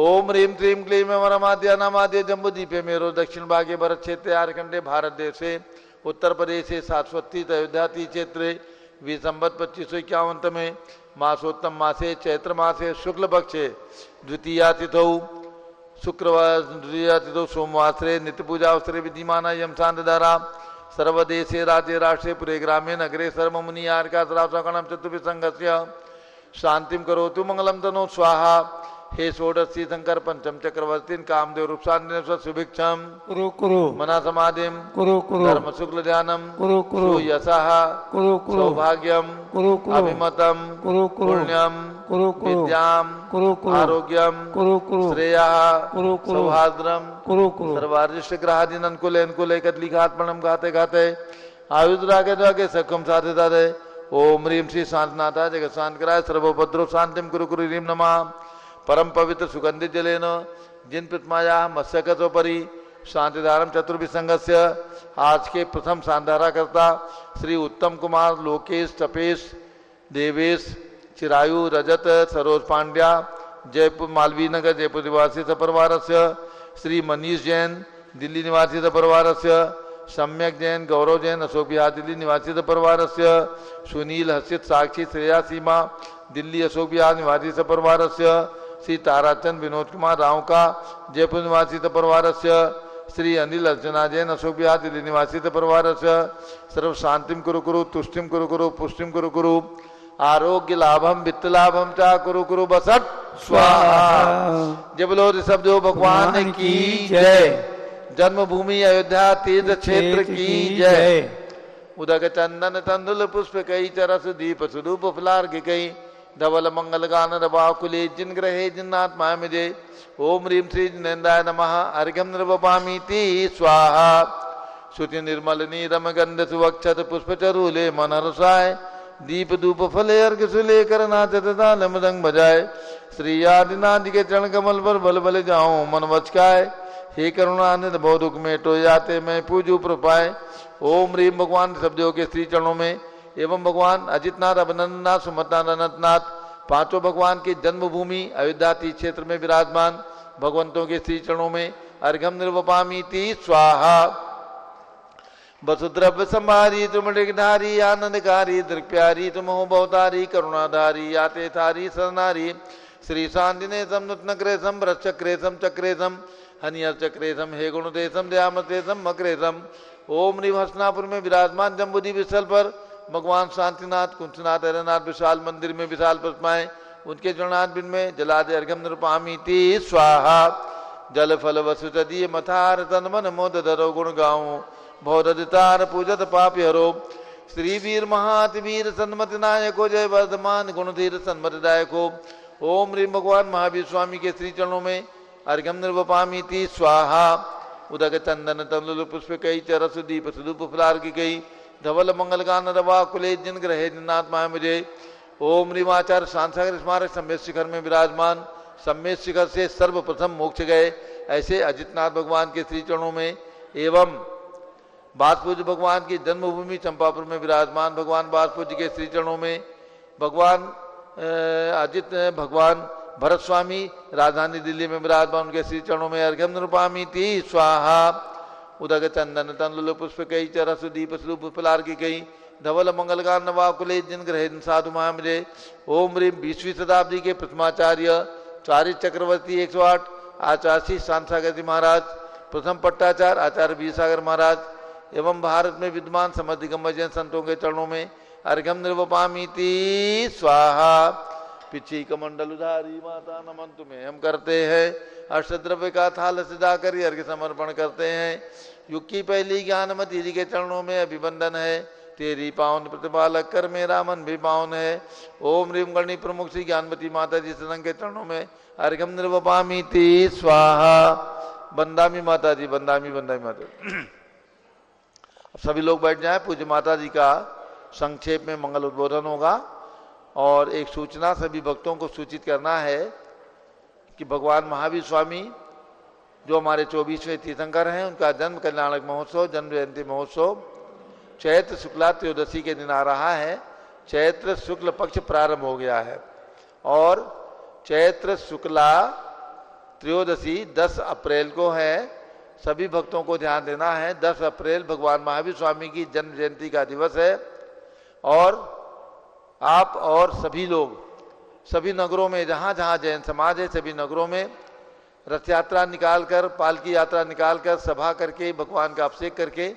ओम ह्रीं क्लीं क्लीं वरमाद्य नामाद्य जम्बूद्वीपे मेरो दक्षिण भागे भरत क्षेत्रे आर्खंडे भारत देशे उत्तर प्रदेशे सारस्वती अयोध्याति क्षेत्रे विसंवत 2551 में मासोत्तम मासे चैत्र मासे शुक्ल पक्षे द्वितीया तिथौ शुक्रवार द्वितीया तिथौ सोमवासरे नित्य पूजा अवसरे विधिमाना यम शांतधारा सर्वदेशे राज्य राष्ट्रे पुरे ग्रामे नगरे सर्वमुनि आर्का सरासकणम चतुर्विसंगस्य शांतिम करोतु मंगलम तनो स्वाहा। हे षोडशी शंकर पंचम चक्रवर्ती कामदेव रूपशांति सुभिक्षम कुरु कुरु मना समाधिम कुरु कुरु धर्म शुक्ल ध्यानम कुरु कुरु यशः कुरु कुरु सौभाग्यम कुरु कुरु अभिमतम कुरु कुरु पुण्यम कुरु कुरु विद्याम कुरु कुरु आरोग्यम कुरु कुरु श्रेया कुरु कुरु सौहार्द्रम कुरु कुरु सर्वारिष्ट ग्रहादीन अनुकूल अनुकूल कदलिघात्मणम गाते गाते आयुद्रागे द्वागे सखम साधे साधे ओम ह्रीम श्री शांतनाथा जगत शांत कराय सर्वोपद्रव शांतिम कुरु कुरु ह्रीम नमः परम पवित्र सुगंधित जलेन जिन प्रतिमाया मत्स्यकतोपरि शांतिधारम चतुर्भिसंगस्य आज के प्रथम शांधारा करता श्री उत्तम कुमार लोकेश तपेश देवेश चिरायु रजत सरोज पांड्या जयपुर मालवीय नगर जयपुर निवासी सपरिवार श्री मनीष जैन दिल्ली निवासी सपरिवार सम्यक जैन गौरव जैन अशोक विहार दिल्ली निवासी सपरिवार सुनील हर्षित साक्षी श्रेया सीमा दिल्ली अशोक विहार निवासी सपरिवार श्री ताराचंद विनोद कुमार राव का जयपुर निवासी सपरिवार श्री अनिल अर्चना जैन अशोक विहार दिल्ली निवासी सपरिवार सर्व शांतिम कुरु कुरु तुष्टिम कुरु कुरु पुष्टिम कुरु कुरु आरोग्य लाभम वित्त लाभम चा कुरु कुरु बसट स्वाहा। जय बोलो ऋषभ देव भगवान की जय। जन्मभूमि अयोध्या तीर्थ क्षेत्र की जय। उदक चंदन तंदुल पुष्प कई चरस दीप सुदूप फलार्घ कई धवल मंगल गान रवाकुले जिन ग्रहे जिन्नात्मा मुझे ओम ह्रीम श्री जिनेन्द्राय नमः अर्घ्यम निर्वपामीति स्वाहा। श्रुति निर्मल नीरम गंध सुवक्षत पुष्प चरूले मनरसाय दीप धूप फले अर्घ सुले कर नाचत ताल मृदंग बजाए श्री आदिनाथ के चरण कमल पर बल बल जाऊं मन वचकाय हे करुणानिध बहु दुख में टो जाते मैं पूजू प्रपाए। ओम ह्रीम भगवान शब्दों के श्री चरणों में एवं भगवान अजितनाथ अभिनंदनाथ सुमतनाथ अनंतनाथ पांचों भगवान की जन्मभूमि अयोध्या तीर्थ क्षेत्र में विराजमान भगवंतों के श्री चरणों में अर्घम निर्वपामीति स्वाहा। वसुद्रव्य संभारी तुमधारी आनंदकारी दृक्प्यारी तुमहो बहुतारी करुणाधारी याते थारी सरनारी श्री शांतिने सम नग्रेशम वृक्षक्रेशम चक्रेशम हनियर चक्रेशम हे गुणदेशम दयामतेशम मक्रेशम। ओम ह्रीम हसनापुर में विराजमान जम्बूद्वीप स्थल पर भगवान शांतिनाथ कुंचनाथ हरनाथ विशाल मंदिर में विशाल प्रतिमाएं उनके चरणार्थ बिन में जलादे अर्घम निरुपामीति स्वाहा। जल फल वसु तदीय मथार तन मन मोद धरो गुण गाऊं भौदितार पूजत पापी हरो श्री वीर महात वीर सन्मति नायको जय वर्धमान गुणधीर सन्मतिदायको। ओम ह्रीम भगवान महावीर स्वामी के श्री चरणों में अर्घम निर्वपामीति स्वाहा। उदक चंदन तंदुल पुष्प कई चरस दीप सुदूप फलार्घ कई धवल मंगल गान रवा कुले जिन ग्रहे जिन्नात्मा मुझे। ओम ह्रीमाचार्य शांतसागर स्मारक सम्मेत शिखर में विराजमान सम्मेत शिखर से सर्वप्रथम मोक्ष गए ऐसे अजितनाथ भगवान के श्री चरणों में एवं बासपूज्य भगवान की जन्मभूमि चंपापुर में विराजमान भगवान बासपूज्य के श्री चरणों में भगवान अजित भगवान भरत स्वामी राजधानी दिल्ली में विराजमान उनके श्री चरणों में अर्घ्यम निरुपामीति स्वाहा। उदक चंदन तंदुल पुष्प कई चरस दीप स्वरूप फलार्घ कई धवल मंगल गान नवाकुले जिन ग्रहे साधु महामृे। ओम ह्रीम 20वीं शताब्दी के प्रथमाचार्य चारित चक्रवर्ती 108 आचार्य शांतसागर जी महाराज प्रथम पट्टाचार्य आचार्य वीर सागर महाराज एवं भारत में विद्यमान समस्त दिगंबर जैन संतों के चरणों में अर्घ्यम निर्वपामीति स्वाहा। पिछी कमंडल उधारी माता नमन तुम्हें हम करते हैं अष्टद्रव्य का थाल सजाकर अर्घ समर्पण करते हैं। युग की पहली ज्ञानमती जी के चरणों में अभिवंदन है तेरी पावन प्रतिपालक कर मेरा मन भी पावन है। ओम ह्रीम गणी प्रमुख श्री ज्ञानमती माता जी सदन के चरणों में अर्घ्यम निर्वपामीति स्वाहा। बंदामी माता जी बंदामी बंदामी माता। सभी लोग बैठ जाएं। पूज्य माता जी का संक्षेप में मंगल उद्बोधन होगा और एक सूचना सभी भक्तों को सूचित करना है कि भगवान महावीर स्वामी जो हमारे 24वें तीर्थंकर हैं उनका जन्म कल्याणक महोत्सव जन्म जयंती महोत्सव चैत्र शुक्ला त्रयोदशी के दिन आ रहा है। चैत्र शुक्ल पक्ष प्रारंभ हो गया है और चैत्र शुक्ला त्रयोदशी 10 अप्रैल को है। सभी भक्तों को ध्यान देना है 10 अप्रैल भगवान महावीर स्वामी की जन्म जयंती का दिवस है और आप और सभी लोग सभी नगरों में जहाँ जहाँ जैन समाज है सभी नगरों में रथ यात्रा निकालकर पालकी यात्रा निकालकर सभा करके भगवान का अभिषेक करके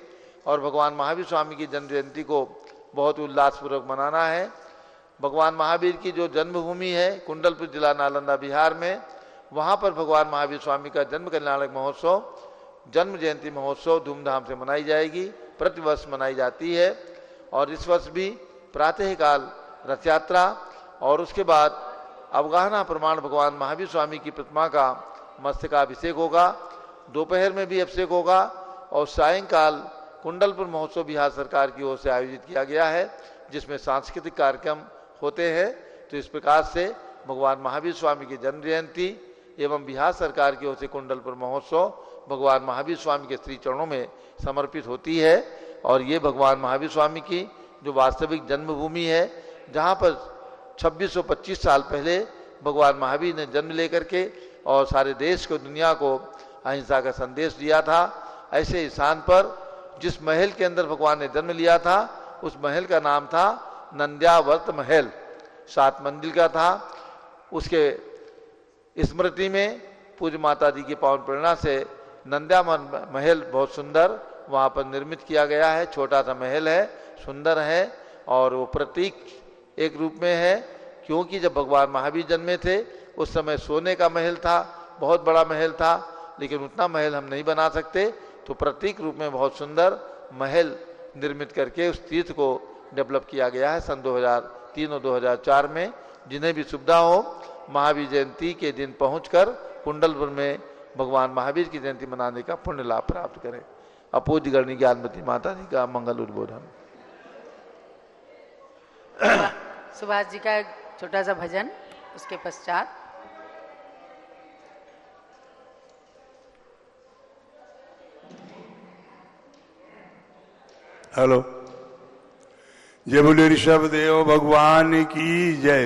और भगवान महावीर स्वामी की जन्म जयंती को बहुत उल्लासपूर्वक मनाना है। भगवान महावीर की जो जन्मभूमि है कुंडलपुर जिला नालंदा बिहार में वहाँ पर भगवान महावीर स्वामी का जन्म कल्याणक महोत्सव जन्म जयंती महोत्सव धूमधाम से मनाई जाएगी। प्रतिवर्ष मनाई जाती है और इस वर्ष भी प्रातःकाल रथ यात्रा और उसके बाद अवगाहना प्रमाण भगवान महावीर स्वामी की प्रतिमा का मस्तकाभिषेक होगा। दोपहर में भी अभिषेक होगा और सायंकाल कुंडलपुर महोत्सव बिहार सरकार की ओर से आयोजित किया गया है, जिसमें सांस्कृतिक कार्यक्रम होते हैं। तो इस प्रकार से भगवान महावीर स्वामी की जन्म जयंती एवं बिहार सरकार की ओर से कुंडलपुर महोत्सव भगवान महावीर स्वामी के श्री चरणों में समर्पित होती है। और ये भगवान महावीर स्वामी की जो वास्तविक जन्मभूमि है, जहाँ पर 2625 साल पहले भगवान महावीर ने जन्म लेकर के और सारे देश को, दुनिया को अहिंसा का संदेश दिया था। ऐसे स्थान पर जिस महल के अंदर भगवान ने जन्म लिया था, उस महल का नाम था नंद्यावर्त महल, 7 मंजिल का था। उसके स्मृति में पूज्य माता जी की पावन प्रेरणा से नंद्या महल बहुत सुंदर वहाँ पर निर्मित किया गया है। छोटा सा महल है, सुंदर है और वो प्रतीक एक रूप में है, क्योंकि जब भगवान महावीर जन्मे थे उस समय सोने का महल था, बहुत बड़ा महल था, लेकिन उतना महल हम नहीं बना सकते। तो प्रतीक रूप में बहुत सुंदर महल निर्मित करके उस तीर्थ को डेवलप किया गया है सन 2003 और 2004 में। जिन्हें भी सुविधा हो महावीर जयंती के दिन पहुंचकर कुंडलपुर में भगवान महावीर की जयंती मनाने का पुण्य लाभ प्राप्त करें। अपूज्य गणनी ज्ञानमती माता जी का मंगल उद्बोधन। सुभाष जी का एक छोटा सा भजन, उसके पश्चात हेलो, जय बोले ऋषभ देव भगवान की जय।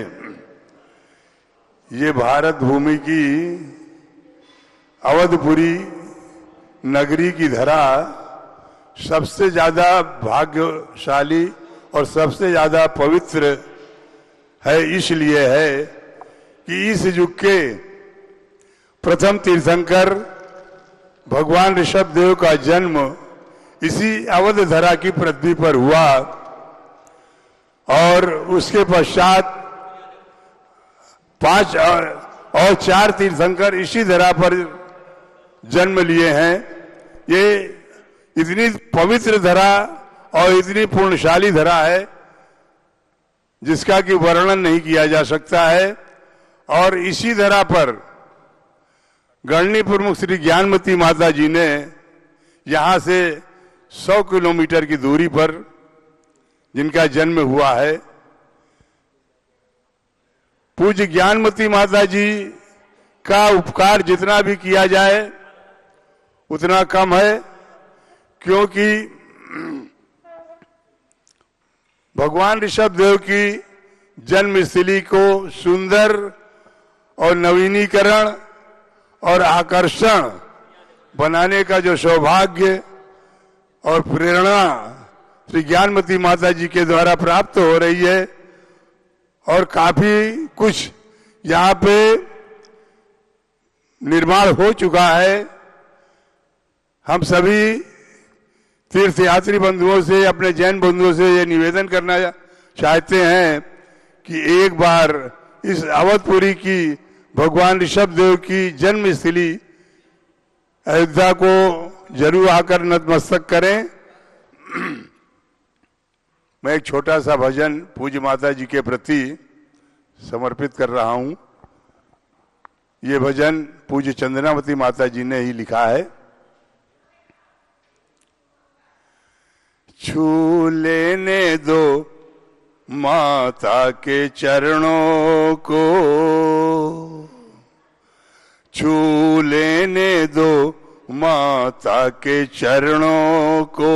ये भारत भूमि की अवधपुरी नगरी की धरा सबसे ज्यादा भाग्यशाली और सबसे ज्यादा पवित्र है, इसलिए है कि इस युग के प्रथम तीर्थंकर भगवान ऋषभ देव का जन्म इसी अवध धरा की पृथ्वी पर हुआ और उसके पश्चात 5 और 4 तीर्थंकर इसी धरा पर जन्म लिए हैं। ये इतनी पवित्र धरा और इतनी पूर्णशाली धरा है जिसका कि वर्णन नहीं किया जा सकता है। और इसी धरा पर गणनी प्रमुख श्री ज्ञानमती माता जी ने यहां से 100 किलोमीटर की दूरी पर जिनका जन्म हुआ है, पूज्य ज्ञानमती माता जी का उपकार जितना भी किया जाए उतना कम है, क्योंकि भगवान ऋषभ देव की जन्मस्थली को सुंदर और नवीनीकरण और आकर्षण बनाने का जो सौभाग्य और प्रेरणा श्री ज्ञानमती माता जी के द्वारा प्राप्त हो रही है और काफी कुछ यहाँ पे निर्माण हो चुका है। हम सभी तीर्थयात्री बंधुओं से, अपने जैन बंधुओं से ये निवेदन करना चाहते हैं कि एक बार इस अवधपुरी की भगवान ऋषभ देव की जन्मस्थली अयोध्या को जरूर आकर नतमस्तक करें। मैं एक छोटा सा भजन पूज्य माता जी के प्रति समर्पित कर रहा हूं। ये भजन पूज्य चंदनावती माता जी ने ही लिखा है। छू लेने दो माता के चरणों को, छू लेने दो माता के चरणों को,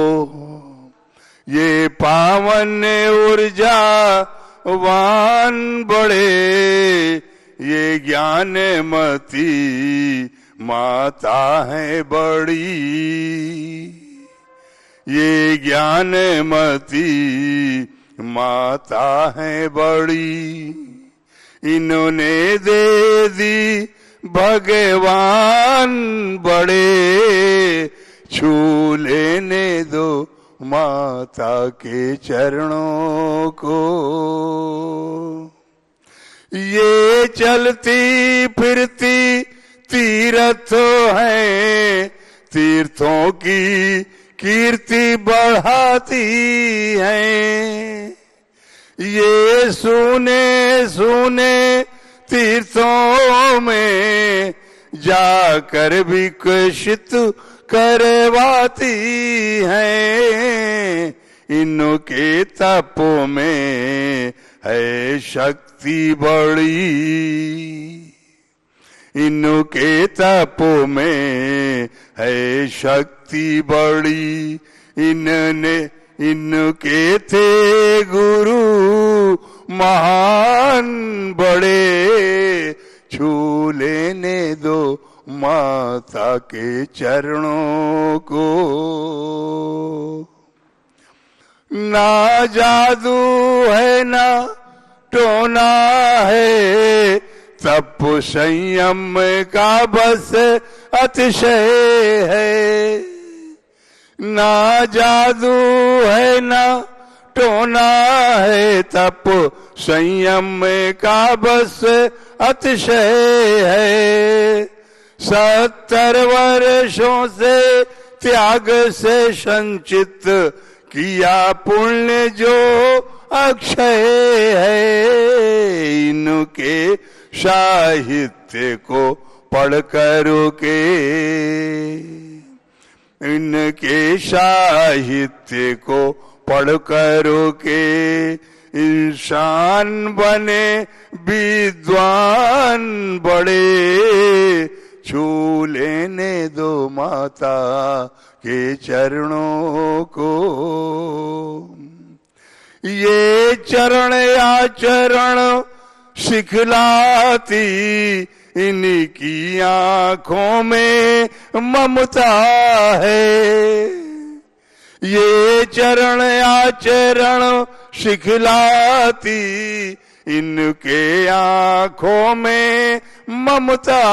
ये पावन ऊर्जावान बड़े, ये ज्ञानमती माता है बड़ी, ये ज्ञानमती माता है बड़ी। इन्होंने दे दी भगवान बड़े, छू लेने दो माता के चरणों को। ये चलती फिरती तीर्थ है, तीर्थों की कीर्ति बढ़ाती है। ये सुने सुने तीर्थों में जाकर विकसित करवाती हैं। इनके तपों में है शक्ति बड़ी, इनके तपों में है शक्ति बड़ी। इनके थे गुरु महान बड़े, छू लेने दो माता के चरणों को। ना जादू है ना टोना है, तप संयम का बस अतिशय है। ना जादू है ना टोना है, तप संयम का बस अतिशय है। 70 वर्षों से त्याग से संचित किया पुण्य जो अक्षय है। इनके साहित्य को पढ़ करो के, इनके साहित्य को पढ़ करो के इंसान बने विद्वान बड़े। छू लेने दो माता के चरणों को। ये चरण आचरण सिखलाती, इनकी आंखों में ममता है। ये चरण आचरण सिखलाती, इनके आंखों में ममता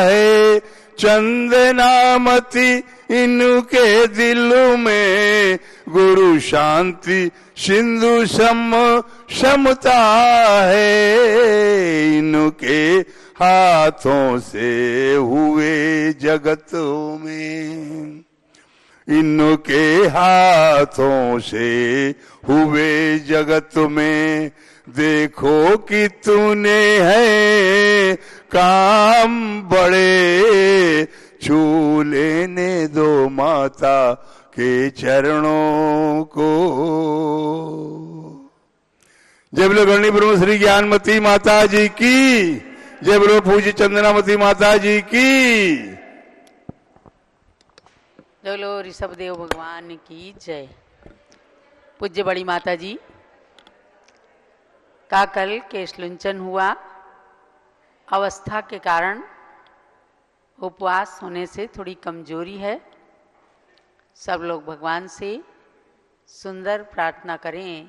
है। चंदनामती इनके दिल में, गुरु शांति सिंधु समता है। इनके हाथों से हुए जगत में, इनके हाथों से हुए जगत में, देखो कि तूने है काम बड़े। छू लेने दो माता के चरणों को। जय बोलो गणनी ब्रह्म श्री ज्ञानमती माता जी की, जय बोलो पूज्य चंदनामती माता जी की। जय बोलो ऋषभदेव भगवान की जय। पूज्य बड़ी माता जी का कल केशलुंचन हुआ। अवस्था के कारण उपवास होने से थोड़ी कमजोरी है। सब लोग भगवान से सुंदर प्रार्थना करें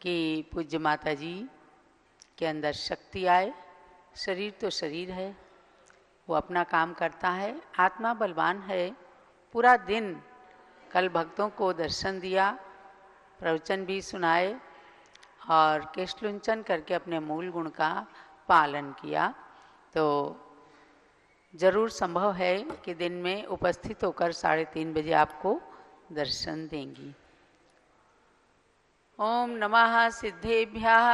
कि पूज्य माता जी के अंदर शक्ति आए। शरीर तो शरीर है, वो अपना काम करता है, आत्मा बलवान है। पूरा दिन कल भक्तों को दर्शन दिया, प्रवचन भी सुनाए और केशलुंचन करके अपने मूल गुण का पालन किया। तो जरूर संभव है कि दिन में उपस्थित होकर 3:30 बजे आपको दर्शन देंगी। ओम नमः सिद्धेभ्यः,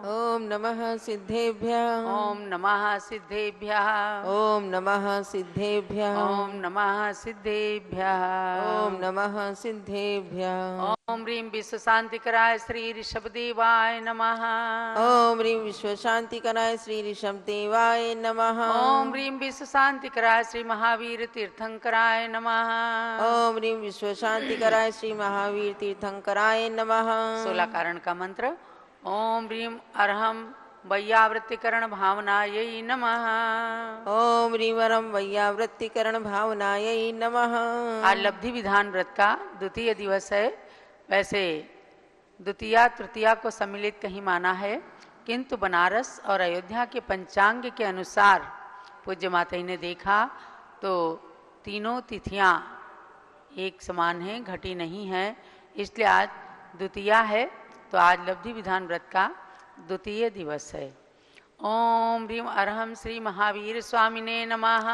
ओम नमः सिद्धेभ्यः, ओम नमः सिद्धेभ्यः, ओम नमः सिद्धेभ्यः, ओम नमः सिद्धेभ्यः, ओम नमः सिद्धेभ्यः। ओम ह्रीं विश्व शांतिकराय श्री ऋषभदेवाय नमः। ओम ह्रीं विश्व शांतिकराय श्री ऋषभदेवाय नमः। ओम ह्रीं विश्व शांतिकराय श्री महावीर तीर्थंकराय नमः। ओम ह्रीं विश्व शांतिकराय श्री महावीर तीर्थंकराय नमः। 16 कारण का मंत्र। ओम ह्रीं अरहम वैयावृत्तिकरण भावनायै नमः। ओम ह्रीं अरहम वैयावृत्तिकरण भावनायै नमः। आज लब्धि विधान व्रत का द्वितीय दिवस है। वैसे द्वितीया तृतीया को सम्मिलित कहीं माना है, किंतु बनारस और अयोध्या के पंचांग के अनुसार पूज्य माता ने देखा तो तीनों तिथियां एक समान हैं, घटी नहीं है, इसलिए आज द्वितीया है। तो आज लब्धि विधान व्रत का द्वितीय दिवस है। ओम ह्रीं अरहम श्री महावीर स्वामिने नमः।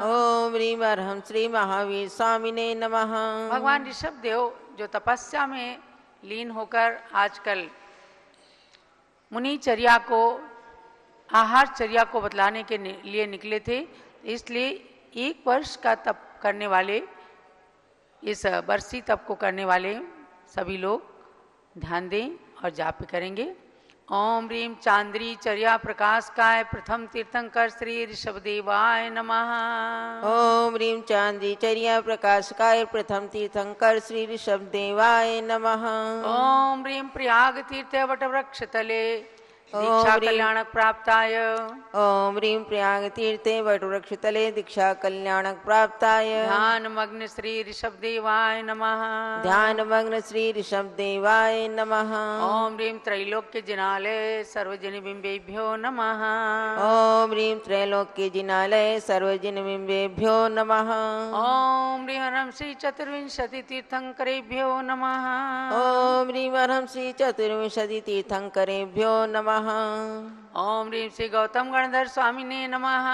ओम ह्रीं अरहम श्री महावीर स्वामिने नमः। भगवान ऋषभदेव जो तपस्या में लीन होकर आजकल मुनिचर्या को आहारचर्या को बतलाने के लिए निकले थे। इसलिए 1 वर्ष का तप करने वाले, इस बरसी तप को करने वाले सभी लोग ध्यान दें और जाप करेंगे। ओम ह्रीं चांद्री चर्या प्रकाश काय प्रथम तीर्थंकर श्री ऋषभदेवाय नमः। ओम ह्रीं चांद्री चर्या प्रकाश काय प्रथम तीर्थंकर श्री ऋषभदेवाय नमः। ओम ह्रीं प्रयाग तीर्थ वट वृक्ष तले दीक्षा कल्याणक प्राप्ताय। ओम ह्रीं प्रयाग तीर्थे वटवृक्ष तले दीक्षा कल्याणक प्राप्ताय। ध्यान मग्न श्री ऋषभदेवाय नमः। ध्यान मग्न श्री ऋषभदेवाय नमः। ओम ह्रीं त्रैलोक्य जिनालय सर्वजन बिंबेभ्यो नमः। ओम ह्रीं त्रैलोक्य जिनालय सर्वजन बिंबेभ्यो नमः। ओम ह्रीं हरं श्री चतुर्विंशति तीर्थंकरेभ्यो नमः। ओम ह्रीं हरं श्री चतुर्विंशति तीर्थंकरेभ्यो नमः। ओम ह्रीं श्री गौतम गणधर स्वामिने नमः।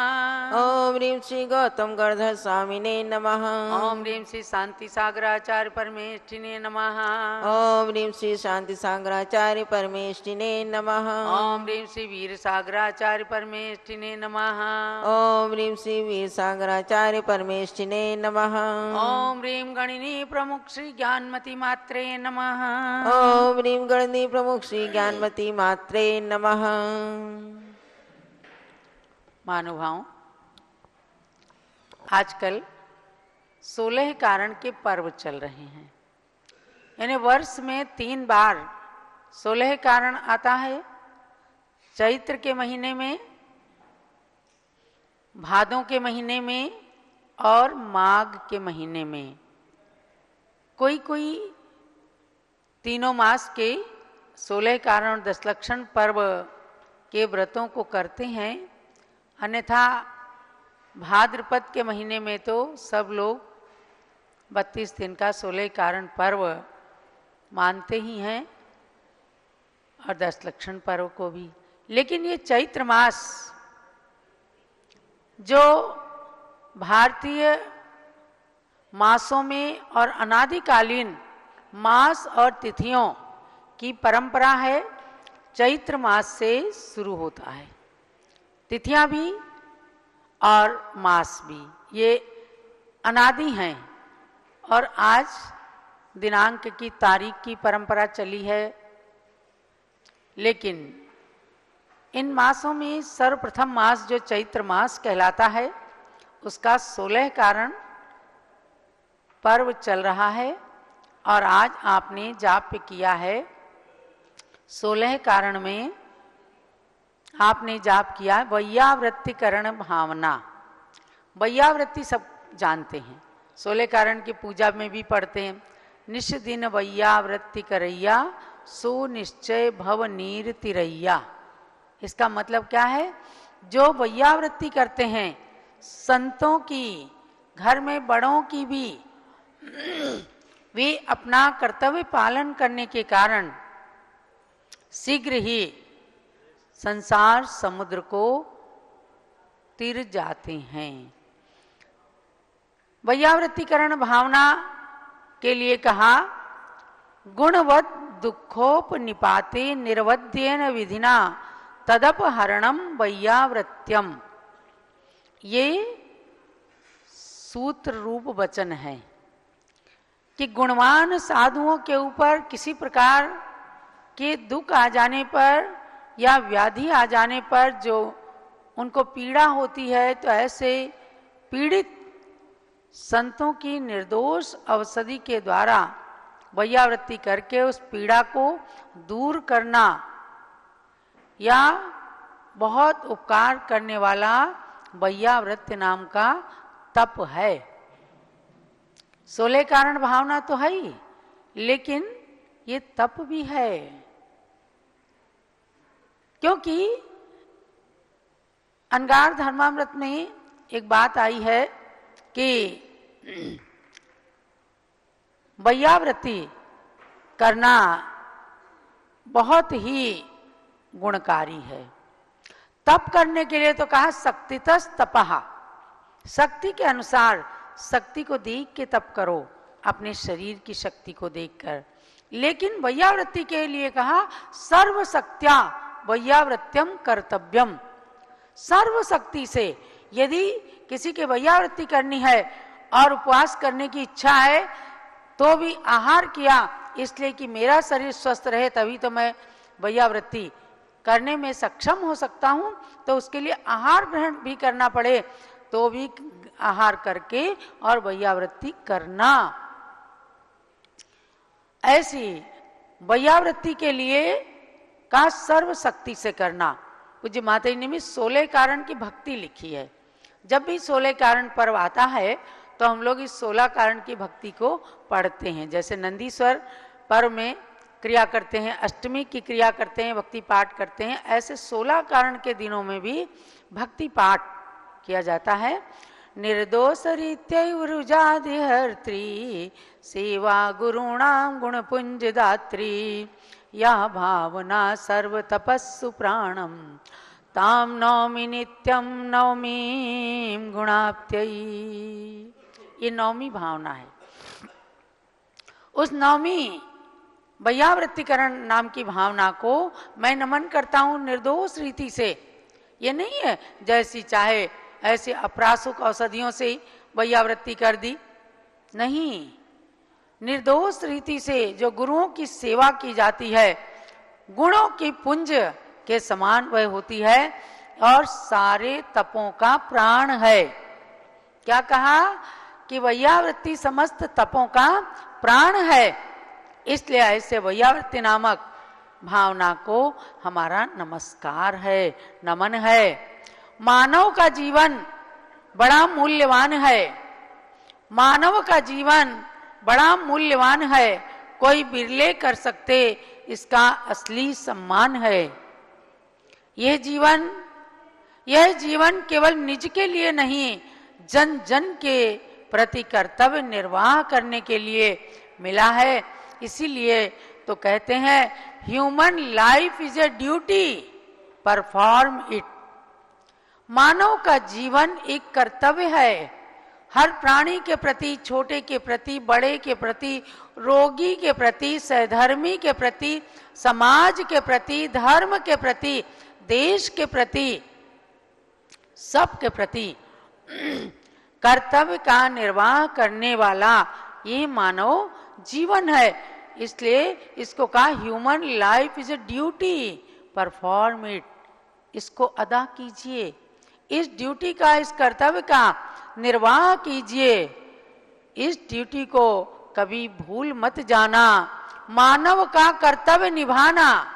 ओम ह्रीं श्री गौतम गणधर स्वामिने नमः। ओम ह्रीं श्री शांति सागराचार्य परमेष्ठिने नमः। ओम ह्रीं श्री शांति सागराचार्य परमेष्ठिने नमः। ओम ह्रीं श्री वीर सागराचार्य परमेष्ठिने नमः। ओम ह्रीं श्री वीर सागराचार्य परमेष्ठिने नमः। ओम ह्रीं गणिनी प्रमुख श्री ज्ञानमती मात्रे नमः। ओम ह्रीं गणिनी प्रमुख श्री ज्ञानमती मात्रे नमः। महानुभावों, आजकल 16 कारण के पर्व चल रहे हैं। यानी वर्ष में 3 बार 16 कारण आता है। चैत्र के महीने में, भादों के महीने में और माघ के महीने में। कोई कोई तीनों मास के 16 कारण और 10 लक्षण पर्व के व्रतों को करते हैं। अन्यथा भाद्रपद के महीने में तो सब लोग 32 दिन का 16 कारण पर्व मानते ही हैं और 10 लक्षण पर्व को भी। लेकिन ये चैत्र मास जो भारतीय मासों में और अनादिकालीन मास और तिथियों की परंपरा है, चैत्र मास से शुरू होता है। तिथियां भी और मास भी ये अनादि हैं और आज दिनांक की तारीख की परंपरा चली है। लेकिन इन मासों में सर्वप्रथम मास जो चैत्र मास कहलाता है, उसका 16 कारण पर्व चल रहा है। और आज आपने जाप किया है 16 कारण में आपने जाप किया वैयावृत्तिकरण भावना। वैयावृत्ति सब जानते हैं, 16 कारण की पूजा में भी पढ़ते हैं। निश दिन वैयावृत्ति करैया सो निश्चय भव नीर तिरैया। इसका मतलब क्या है? जो वैयावृत्ति करते हैं, संतों की, घर में बड़ों की भी, वे अपना कर्तव्य पालन करने के कारण शीघ्र ही संसार समुद्र को तिर जाते हैं। वैयावृत्तिकरण भावना के लिए कहा गुणवद दुखोप निपाते निर्वध्येन विधिना तदपहरणम वैयावृत्यम। ये सूत्र रूप वचन है कि गुणवान साधुओं के ऊपर किसी प्रकार के दुख आ जाने पर या व्याधि आ जाने पर जो उनको पीड़ा होती है, तो ऐसे पीड़ित संतों की निर्दोष अवसधि के द्वारा वैयावृत्ति करके उस पीड़ा को दूर करना या बहुत उपकार करने वाला वैयावृत्ति नाम का तप है। 16 कारण भावना तो है ही, लेकिन ये तप भी है। क्योंकि अनगार धर्मामृत में एक बात आई है कि वैयावृत्ति करना बहुत ही गुणकारी है। तप करने के लिए तो कहा शक्तितस तपहा, शक्ति के अनुसार, शक्ति को देख के तप करो, अपने शरीर की शक्ति को देखकर। लेकिन वैयावृत्ति के लिए कहा सर्वशक्त्या वैयावृत्यम कर्तव्यम, सर्वशक्ति से। यदि किसी के वैयावृत्ति करनी है और उपवास करने की इच्छा है तो भी आहार किया इसलिए कि मेरा शरीर स्वस्थ रहे तभी तो मैं वैयावृत्ति करने में सक्षम हो सकता हूं, तो उसके लिए आहार ग्रहण भी करना पड़े तो भी आहार करके और वैयावृत्ति करना। ऐसी वैयावृत्ति के लिए का सर्वशक्ति से करना। पूज्य माता जी ने 16 कारण की भक्ति लिखी है। जब भी 16 कारण पर्व आता है तो हम लोग इस 16 कारण की भक्ति को पढ़ते हैं। जैसे नंदीश्वर पर्व में क्रिया करते हैं, अष्टमी की क्रिया करते हैं, भक्ति पाठ करते हैं, ऐसे 16 कारण के दिनों में भी भक्ति पाठ किया जाता है। निर्दोष रीत्युजादिहर्त्री सेवा गुरुणाम गुण पुंज दात्री या भावना सर्व तपस्सु प्राणम ताम नौमी नित्यम नौमी गुणाप्त्ययी। ये नौमी भावना है। उस नौमी वैयावृत्तिकरण नाम की भावना को मैं नमन करता हूं निर्दोष रीति से। ये नहीं है जैसी चाहे ऐसे अपरासुक औषधियों से वैयावृत्ति कर दी, नहीं, निर्दोष रीति से जो गुरुओं की सेवा की जाती है, गुणों की पुंज के समान वह होती है और सारे तपों का प्राण है। क्या कहा कि वैयावृत्ति समस्त तपों का प्राण है, इसलिए ऐसे वैयावृत्ति नामक भावना को हमारा नमस्कार है, नमन है। मानव का जीवन बड़ा मूल्यवान है, मानव का जीवन बड़ा मूल्यवान है, कोई बिरले कर सकते इसका असली सम्मान है। यह जीवन केवल निज के लिए नहीं, जन जन के प्रति कर्तव्य निर्वाह करने के लिए मिला है। इसीलिए तो कहते हैं human life is a duty, perform it. मानव का जीवन एक कर्तव्य है, हर प्राणी के प्रति, छोटे के प्रति, बड़े के प्रति, रोगी के प्रति, सहधर्मी के प्रति, समाज के प्रति, धर्म के प्रति, देश के प्रति, सब के प्रति कर्तव्य का निर्वाह करने वाला ये मानव जीवन है। इसलिए इसको कहा human life is a duty, perform it. इसको अदा कीजिए, इस ड्यूटी का, इस कर्तव्य का निर्वाह कीजिए। इस ड्यूटी को कभी भूल मत जाना। मानव का कर्तव्य निभाना।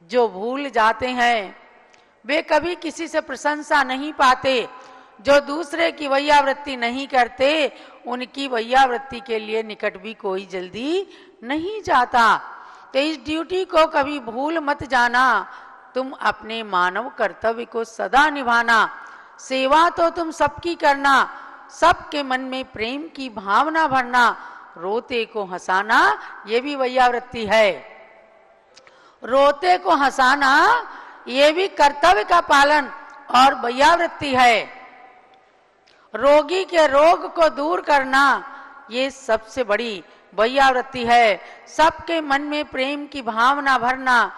जो भूल जाते हैं वे कभी किसी से प्रशंसा नहीं पाते। जो दूसरे की वैयावृत्ति नहीं करते उनकी वैयावृत्ति के लिए निकट भी कोई जल्दी नहीं जाता। तो इस ड्यूटी को कभी भूल मत जाना। तुम अपने मानव कर्तव्य को सदा निभाना। सेवा तो तुम सबकी करना, सबके मन में प्रेम की भावना भरना, रोते को हंसाना, ये भी वैयावृत्ति है। रोते को हंसाना ये भी कर्तव्य का पालन और वैयावृत्ति है। रोगी के रोग को दूर करना ये सबसे बड़ी वैयावृत्ति है। सबके मन में प्रेम की भावना भरना,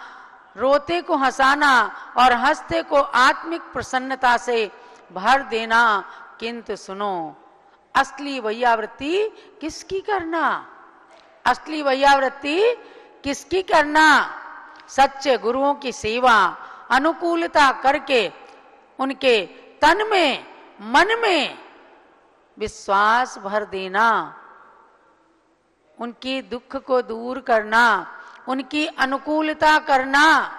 रोते को हंसाना और हंसते को आत्मिक प्रसन्नता से भर देना। किंतु सुनो, असली वैयावृत्ति किसकी करना? असली वैयावृत्ति किसकी करना? सच्चे गुरुओं की सेवा, अनुकूलता करके उनके तन में, मन में विश्वास भर देना, उनकी दुख को दूर करना, उनकी अनुकूलता करना।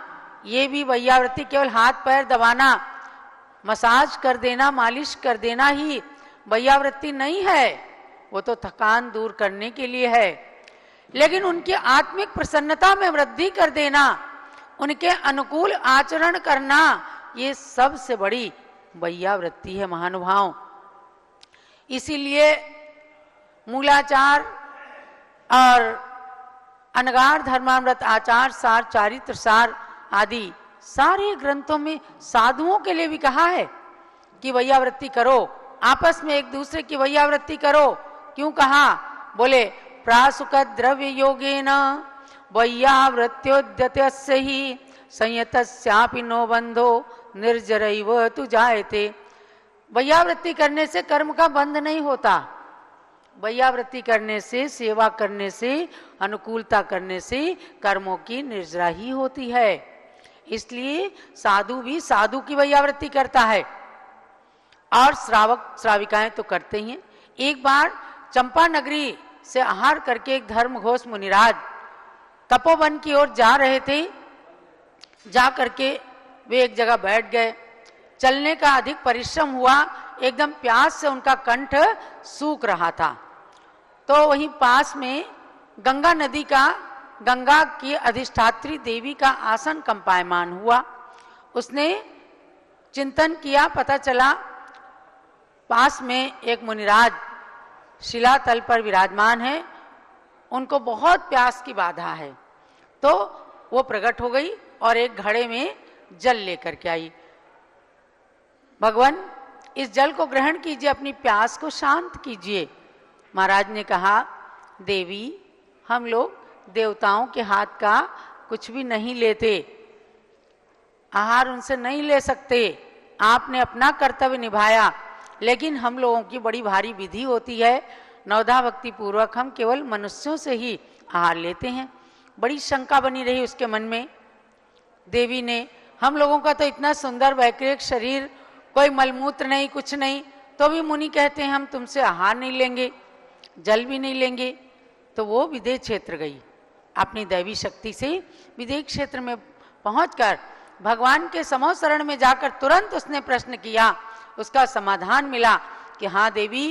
ये भी वैयावृत्ति केवल हाथ पैर दबाना, मसाज कर देना, मालिश कर देना ही वैयावृत्ति नहीं है। वो तो थकान दूर करने के लिए है। लेकिन उनकी आत्मिक प्रसन्नता में वृद्धि कर देना, उनके अनुकूल आचरण करना, ये सबसे बड़ी वैयावृत्ति है महानुभाव। इसीलिए मूलाचार और अनगार, धर्मामृत, आचार सार, चारित्र सार आदि सारे ग्रंथों में साधुओं के लिए भी कहा है कि वैयावृत्ति करो, आपस में एक दूसरे की वैयावृत्ति करो। क्यों कहा? बोले प्रासुक द्रव्य योगेन वैयावृत्योद्यतस्य ही संयतस्यापि नो बंधो निर्जरैव तु जायते। वैयावृत्ति करने से कर्म का बंध नहीं होता। वैयावृत्ति करने से, सेवा करने से, अनुकूलता करने से कर्मों की निर्जरा ही होती है। इसलिए साधु भी साधु की वैयावृत्ति करता है और श्रावक श्राविकाएं तो करते ही हैं। एक बार चंपा नगरी से आहार करके एक धर्मघोष मुनिराज तपोवन की ओर जा रहे थे। जा करके वे एक जगह बैठ गए। चलने का अधिक परिश्रम हुआ, एकदम प्यास से उनका कंठ सूख रहा था। तो वहीं पास में गंगा नदी का, गंगा की अधिष्ठात्री देवी का आसन कंपायमान हुआ। उसने चिंतन किया, पता चला पास में एक मुनिराज शिलातल पर विराजमान है, उनको बहुत प्यास की बाधा है। तो वो प्रकट हो गई और एक घड़े में जल लेकर के आई। भगवान, इस जल को ग्रहण कीजिए, अपनी प्यास को शांत कीजिए। महाराज ने कहा, देवी, हम लोग देवताओं के हाथ का कुछ भी नहीं लेते, आहार उनसे नहीं ले सकते। आपने अपना कर्तव्य निभाया, लेकिन हम लोगों की बड़ी भारी विधि होती है, नवधा भक्ति पूर्वक हम केवल मनुष्यों से ही आहार लेते हैं। बड़ी शंका बनी रही उसके मन में। देवी ने, हम लोगों का तो इतना सुंदर वैकृत शरीर, कोई मलमूत्र नहीं, कुछ नहीं, तो भी मुनि कहते हैं हम तुमसे आहार नहीं लेंगे, जल भी नहीं लेंगे। तो वो विदेह क्षेत्र गई। अपनी दैवी शक्ति से विदेह क्षेत्र में पहुंचकर भगवान के समो शरण में जाकर तुरंत उसने प्रश्न किया। उसका समाधान मिला कि हाँ देवी,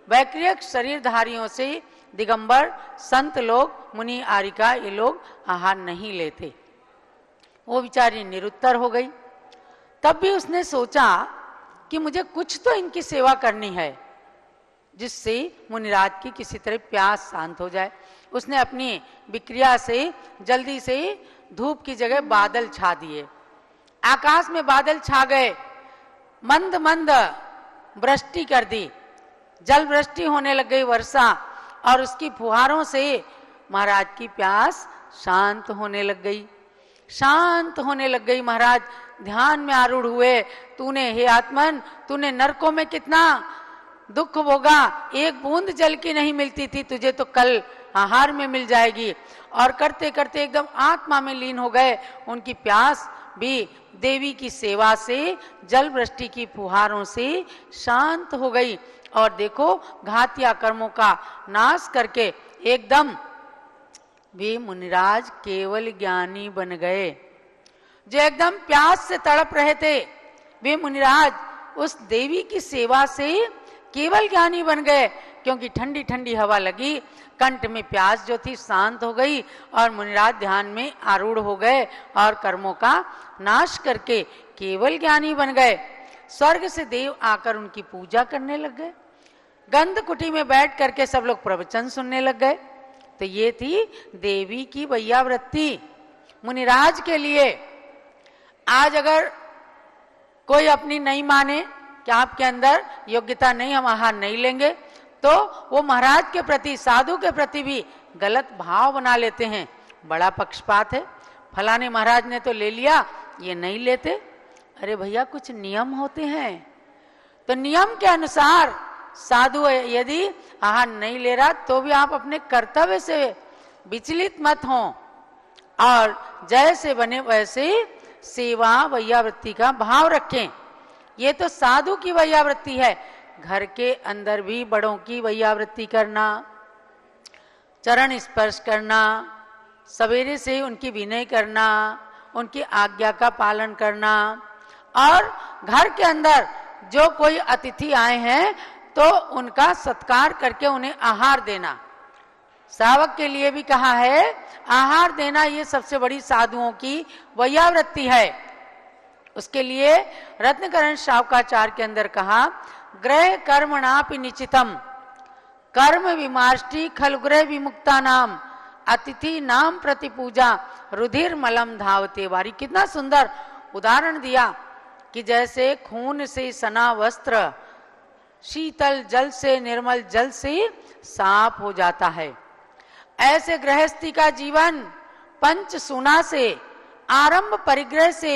वैकृत शरीरधारियों से दिगंबर संत लोग, मुनि आरिका, ये लोग आहार नहीं लेते। वो बेचारी निरुत्तर हो गई। तब भी उसने सोचा कि मुझे कुछ तो इनकी सेवा करनी है, जिससे मुनिराज की किसी तरह प्यास शांत हो जाए। उसने अपनी विक्रिया से जल्दी से धूप की जगह बादल छा दिए। आकाश में बादल छा गए, मंद मंद वृष्टि कर दी, जल वृष्टि होने लग गई, वर्षा, और उसकी फुहारों से महाराज की प्यास शांत होने लग गई। शांत होने लग गई। महाराज ध्यान में आरूढ़ हुए। तूने, हे आत्मन, तूने नरकों में कितना दुख भोगा, एक बूंद जल की नहीं मिलती थी, तुझे तो कल आहार में मिल जाएगी। और करते करते एकदम आत्मा में लीन हो गए। उनकी प्यास भी देवी की सेवा से, जल वृष्टि की फुहारों से शांत हो गई। और देखो, घातिया कर्मों का नाश करके एकदम वे मुनिराज केवल ज्ञानी बन गए। जो एकदम प्यास से तड़प रहे थे, वे मुनिराज उस देवी की सेवा से केवल ज्ञानी बन गए, क्योंकि ठंडी ठंडी हवा लगी, कंठ में प्यास जो थी शांत हो गई और मुनिराज ध्यान में आरूढ़ हो गए और कर्मों का नाश करके केवल ज्ञानी बन गए। स्वर्ग से देव आकर उनकी पूजा करने लग गए। गंध कुटी में बैठ करके सब लोग प्रवचन सुनने लग गए। तो ये थी देवी की वैयावृत्ति मुनिराज के लिए। आज अगर कोई अपनी नहीं माने कि आपके अंदर योग्यता नहीं, हम आहार नहीं लेंगे, तो वो महाराज के प्रति, साधु के प्रति भी गलत भाव बना लेते हैं। बड़ा पक्षपात है, फलाने महाराज ने तो ले लिया, ये नहीं लेते। अरे भैया, कुछ नियम होते हैं, तो नियम के अनुसार साधु यदि आहार नहीं ले रहा तो भी आप अपने कर्तव्य से विचलित मत हों और जैसे बने वैसे सेवा वैयावृत्ति का भाव रखें। ये तो साधु की वैयावृत्ति है। घर के अंदर भी बड़ों की वैयावृत्ति करना, चरण स्पर्श करना, सवेरे से उनकी विनय करना, उनकी आज्ञा का पालन करना, और घर के अंदर जो कोई अतिथि आए हैं तो उनका सत्कार करके उन्हें आहार देना। श्रावक के लिए भी कहा है आहार देना, ये सबसे बड़ी साधुओं की वैयावृत्ति है। उसके लिए रत्नकरण शावकाचार्य के अंदर कहा, ग्रह कर्मणापि निचितम कर्म विमाष्टि खलग्रह विमुक्ता नाम अतिथि नाम प्रति पूजा रुधिर मलम धावते वारी। कितना सुंदर उदाहरण दिया कि जैसे खून से सना वस्त्र शीतल जल से, निर्मल जल से साफ हो जाता है, ऐसे गृहस्थी का जीवन पंच सुना से, आरंभ परिग्रह से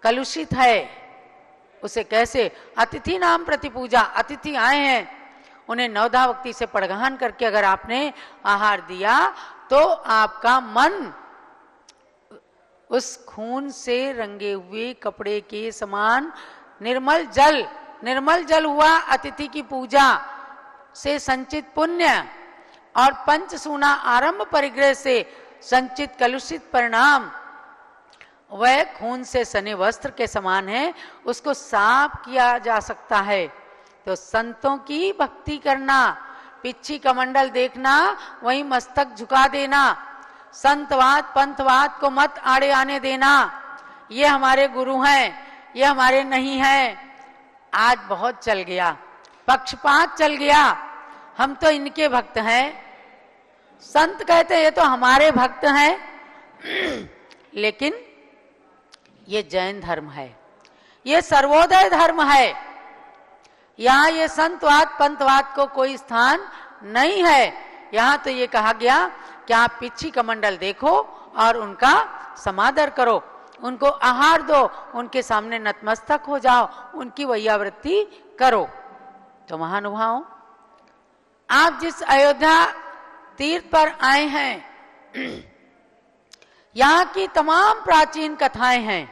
कलुषित है उसे कैसे, अतिथि नाम प्रतिपूजा, अतिथि आए हैं उन्हें नवधा भक्ति से पड़गहन करके अगर आपने आहार दिया तो आपका मन उस खून से रंगे हुए कपड़े के समान निर्मल जल हुआ। अतिथि की पूजा से संचित पुण्य और पंचसूना आरंभ परिग्रह से संचित कलुषित परिणाम वह खून से सने वस्त्र के समान है, उसको साफ किया जा सकता है। तो संतों की भक्ति करना, पिच्छी कमंडल देखना, वहीं मस्तक झुका देना, संतवाद पंथवाद को मत आड़े आने देना, ये हमारे गुरु हैं, ये हमारे नहीं हैं, आज बहुत चल गया, पक्षपात चल गया, हम तो इनके भक्त हैं। संत कहते हैं ये तो हमारे भक्त हैं, लेकिन ये जैन धर्म है, ये सर्वोदय धर्म है, यहाँ ये संतवाद पंथवाद को कोई स्थान नहीं है। यहाँ तो ये कहा गया कि आप पिच्छी कमंडल देखो और उनका समादर करो, उनको आहार दो, उनके सामने नतमस्तक हो जाओ, उनकी वैयावृत्ति करो। तो महानुभावों, आप जिस अयोध्या तीर्थ पर आए हैं, यहाँ की तमाम प्राचीन कथाएं हैं।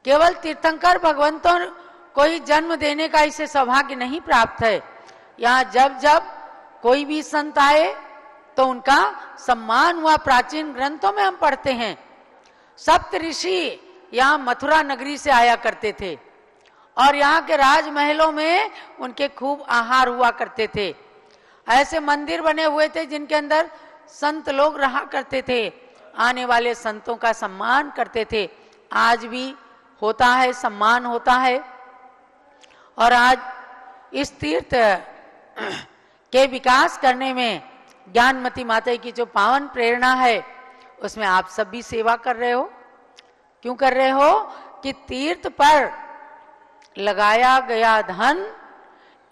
केवल तीर्थंकर भगवंतों को ही जन्म देने का इसे सौभाग्य नहीं प्राप्त है। यहाँ जब जब कोई भी संत आए तो उनका सम्मान हुआ। प्राचीन ग्रंथों में हम पढ़ते हैं सप्त ऋषि यहाँ मथुरा नगरी से आया करते थे और यहाँ के राजमहलों में उनके खूब आहार हुआ करते थे। ऐसे मंदिर बने हुए थे जिनके अंदर संत लोग रहा करते थे, आने वाले संतों का सम्मान करते थे। आज भी होता है, सम्मान होता है। और आज इस तीर्थ के विकास करने में ज्ञानमती माता की जो पावन प्रेरणा है, उसमें आप सब भी सेवा कर रहे हो। क्यों कर रहे हो कि तीर्थ पर लगाया गया धन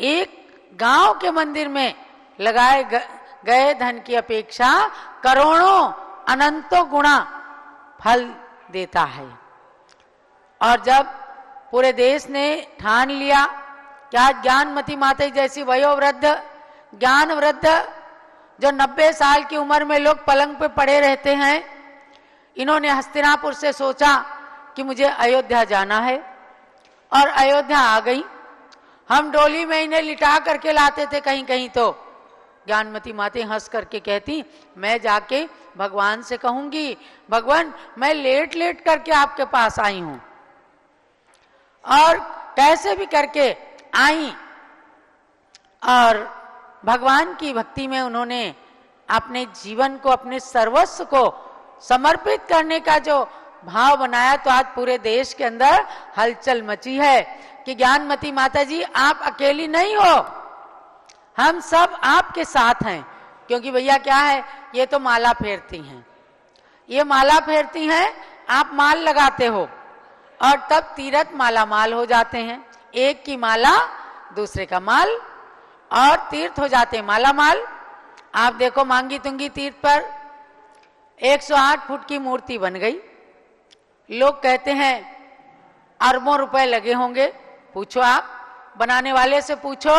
एक गांव के मंदिर में लगाए गए धन की अपेक्षा करोड़ों अनंतों गुणा फल देता है। और जब पूरे देश ने ठान लिया कि आज ज्ञानमती माता जैसी वयोवृद्ध ज्ञान वृद्ध जो 90 साल की उम्र में लोग पलंग पे पड़े रहते हैं, इन्होंने हस्तिनापुर से सोचा कि मुझे अयोध्या जाना है और अयोध्या आ गई। हम डोली में इन्हें लिटा करके लाते थे कहीं कहीं, तो ज्ञानमती माता हंस करके कहती, मैं जाके भगवान से कहूंगी, भगवान मैं लेट लेट करके आपके पास आई हूं। और कैसे भी करके आई और भगवान की भक्ति में उन्होंने अपने जीवन को, अपने सर्वस्व को समर्पित करने का जो भाव बनाया। तो आज पूरे देश के अंदर हलचल मची है कि ज्ञानमती माता जी आप अकेली नहीं हो, हम सब आपके साथ हैं। क्योंकि भैया क्या है, ये तो माला फेरती हैं, ये माला फेरती हैं, आप माल लगाते हो और तब तीर्थ माला माल हो जाते हैं। एक की माला दूसरे का माल और तीर्थ हो जाते हैं माला माल। आप देखो मांगी तुंगी तीर्थ पर 108 फुट की मूर्ति बन गई। लोग कहते हैं अरबों रुपए लगे होंगे। पूछो, आप बनाने वाले से पूछो,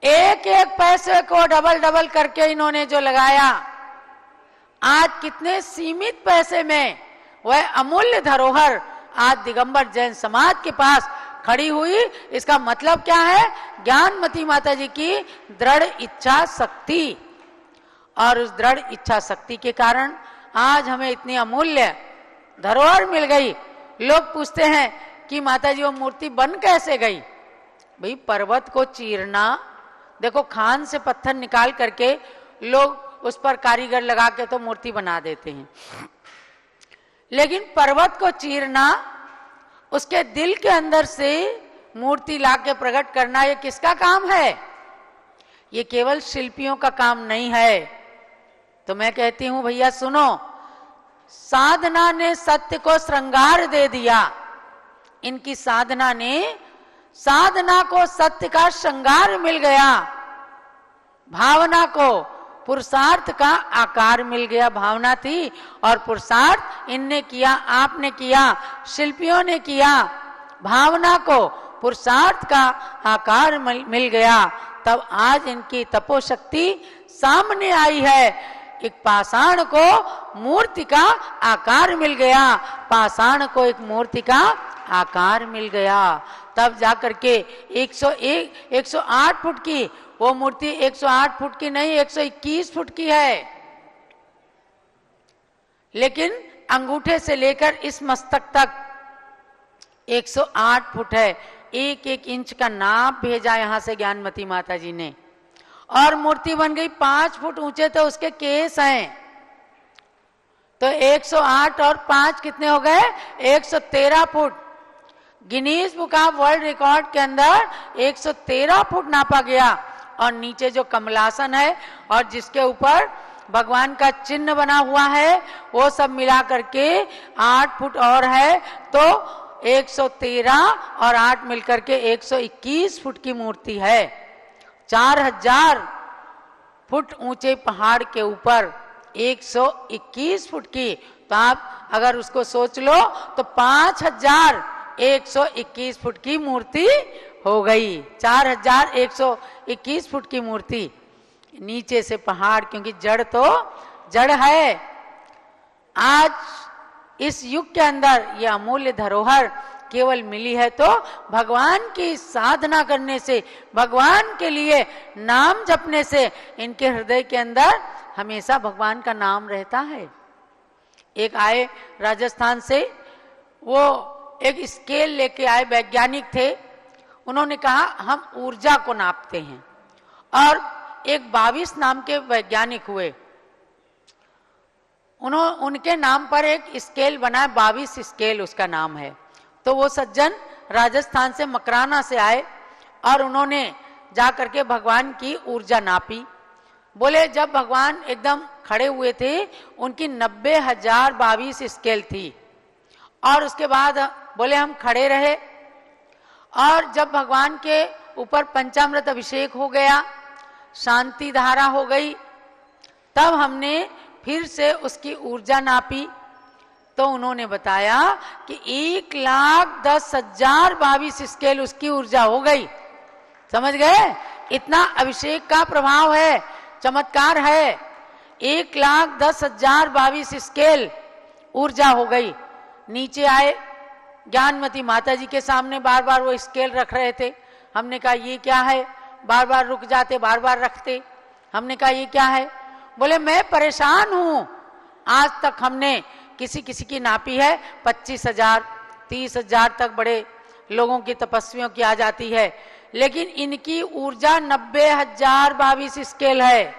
एक एक पैसे को डबल डबल करके इन्होंने जो लगाया, आज कितने सीमित पैसे में वह अमूल्य धरोहर आज दिगंबर जैन समाज के पास खड़ी हुई। इसका मतलब क्या है, ज्ञानमती माता जी की दृढ़ इच्छा शक्ति। और उस दृढ़ इच्छा शक्ति के कारण आज हमें इतनी अमूल्य धरोहर मिल गई। लोग पूछते हैं कि माता जी वो मूर्ति बन कैसे गई। भाई पर्वत को चीरना, देखो खान से पत्थर निकाल करके लोग उस पर कारीगर लगा के तो मूर्ति बना देते हैं, लेकिन पर्वत को चीरना, उसके दिल के अंदर से मूर्ति लाके प्रकट करना, ये किसका काम है? ये केवल शिल्पियों का काम नहीं है। तो मैं कहती हूं भैया सुनो, साधना ने सत्य को श्रृंगार दे दिया। इनकी साधना ने, साधना को सत्य का श्रृंगार मिल गया, भावना को पुरुषार्थ का आकार मिल गया, भावना थी और पुरुषार्थ इनने किया, आपने किया, शिल्पियों ने किया, भावना को पुरुषार्थ का आकार मिल गया, तब आज इनकी तपोशक्ति सामने आई है। एक पाषाण को मूर्ति का आकार मिल गया, पाषाण को एक मूर्ति का आकार मिल गया, तब जाकर के 108 फुट की वो मूर्ति 108 फुट की नहीं 121 फुट की है, लेकिन अंगूठे से लेकर इस मस्तक तक 108 फुट है। एक एक इंच का नाप भेजा यहां से ज्ञानमती माता जी ने, और मूर्ति बन गई 5 फुट ऊंचे, तो उसके केस हैं, तो 108 और 5 कितने हो गए? 113 foot. Guinness book of world record के अंदर 113 फुट नापा गया, और नीचे जो कमलासन है और जिसके ऊपर भगवान का चिन्ह बना हुआ है वो सब मिला करके 8 फुट और है, तो 113 और 8 मिलकर के 121 फुट की मूर्ति है। 4000 फुट ऊंचे पहाड़ के ऊपर 121 फुट की, तो आप अगर उसको सोच लो तो 5121 फुट की मूर्ति हो गई। 4121 फुट की मूर्ति नीचे से पहाड़, क्योंकि जड़ तो जड़ है। आज इस युग के अंदर ये अमूल्य धरोहर केवल मिली है तो भगवान की साधना करने से, भगवान के लिए नाम जपने से इनके हृदय के अंदर हमेशा भगवान का नाम रहता है। एक आए राजस्थान से, वो एक स्केल लेके आए, वैज्ञानिक थे। उन्होंने कहा हम ऊर्जा को नापते हैं, और एक 22 नाम के वैज्ञानिक हुए, उनके नाम पर एक स्केल बना है, 22 स्केल उसका नाम है। तो वो सज्जन राजस्थान से मकराना से आए और उन्होंने जाकर के भगवान की ऊर्जा नापी। बोले जब भगवान एकदम खड़े हुए थे उनकी 90,022 स्केल थी, और उसके बाद बोले हम खड़े रहे, और जब भगवान के ऊपर पंचामृत अभिषेक हो गया, शांति धारा हो गई, तब हमने फिर से उसकी ऊर्जा नापी, तो उन्होंने बताया कि 1,10,022 स्केल उसकी ऊर्जा हो गई। समझ गए? इतना अभिषेक का प्रभाव है, चमत्कार है। 1,10,022 स्केल ऊर्जा हो गई। नीचे आए, ज्ञानमती माता जी के सामने बार बार वो स्केल रख रहे थे। हमने कहा ये क्या है? बार बार रुक जाते, बार बार रखते। हमने कहा ये क्या है? बोले मैं परेशान हूं, आज तक हमने किसी किसी की नापी है 25,000 30,000 तक बड़े लोगों की तपस्वियों की आ जाती है, लेकिन इनकी ऊर्जा 90,022 स्केल है।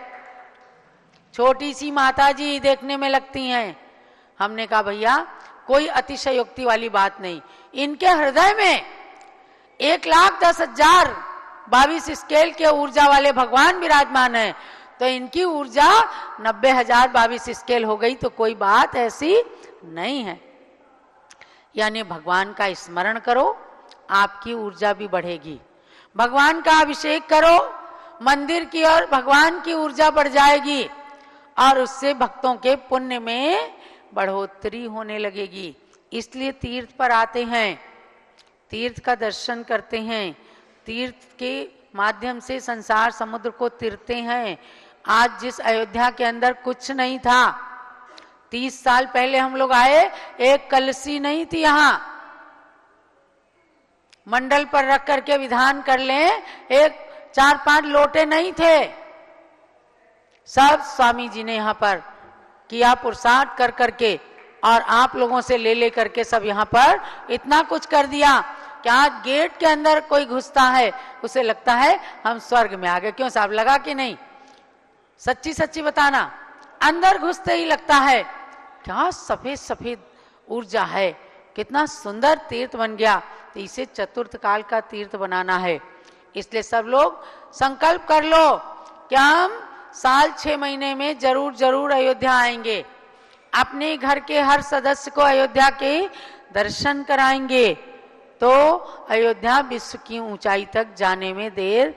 छोटी सी माता जी देखने में लगती हैं। हमने कहा भैया कोई अतिशयोक्ति वाली बात नहीं, इनके हृदय में 1,10,022 स्केल के ऊर्जा वाले भगवान विराजमान है, तो इनकी ऊर्जा 90,022 स्केल हो गई, तो कोई बात ऐसी नहीं है। यानी भगवान का स्मरण करो, आपकी ऊर्जा भी बढ़ेगी। भगवान का अभिषेक करो, मंदिर की और भगवान की ऊर्जा बढ़ जाएगी, और उससे भक्तों के पुण्य में बढ़ोतरी होने लगेगी। इसलिए तीर्थ पर आते हैं, तीर्थ का दर्शन करते हैं, तीर्थ के माध्यम से संसार समुद्र को तीरते हैं। आज जिस अयोध्या के अंदर कुछ नहीं था, 30 साल पहले हम लोग आए, एक कलसी नहीं थी, यहां मंडल पर रख करके विधान कर लें, एक 4-5 लोटे नहीं थे। सब स्वामी जी ने यहाँ पर किया पुरुषार्थ कर करके, और आप लोगों से ले करके सब यहाँ पर इतना कुछ कर दिया कि आज गेट के अंदर कोई घुसता है उसे लगता है हम स्वर्ग में आ गए। क्यों साहब, लगा कि नहीं? सच्ची सच्ची बताना, अंदर घुसते ही लगता है क्या सफेद सफेद ऊर्जा है, कितना सुंदर तीर्थ बन गया। तो इसे चतुर्थ काल का तीर्थ बनाना है। इसलिए सब लोग संकल्प कर लो कि हम साल 6 महीने में जरूर जरूर अयोध्या आएंगे, अपने घर के हर सदस्य को अयोध्या के दर्शन कराएंगे, तो अयोध्या विश्व की ऊंचाई तक जाने में देर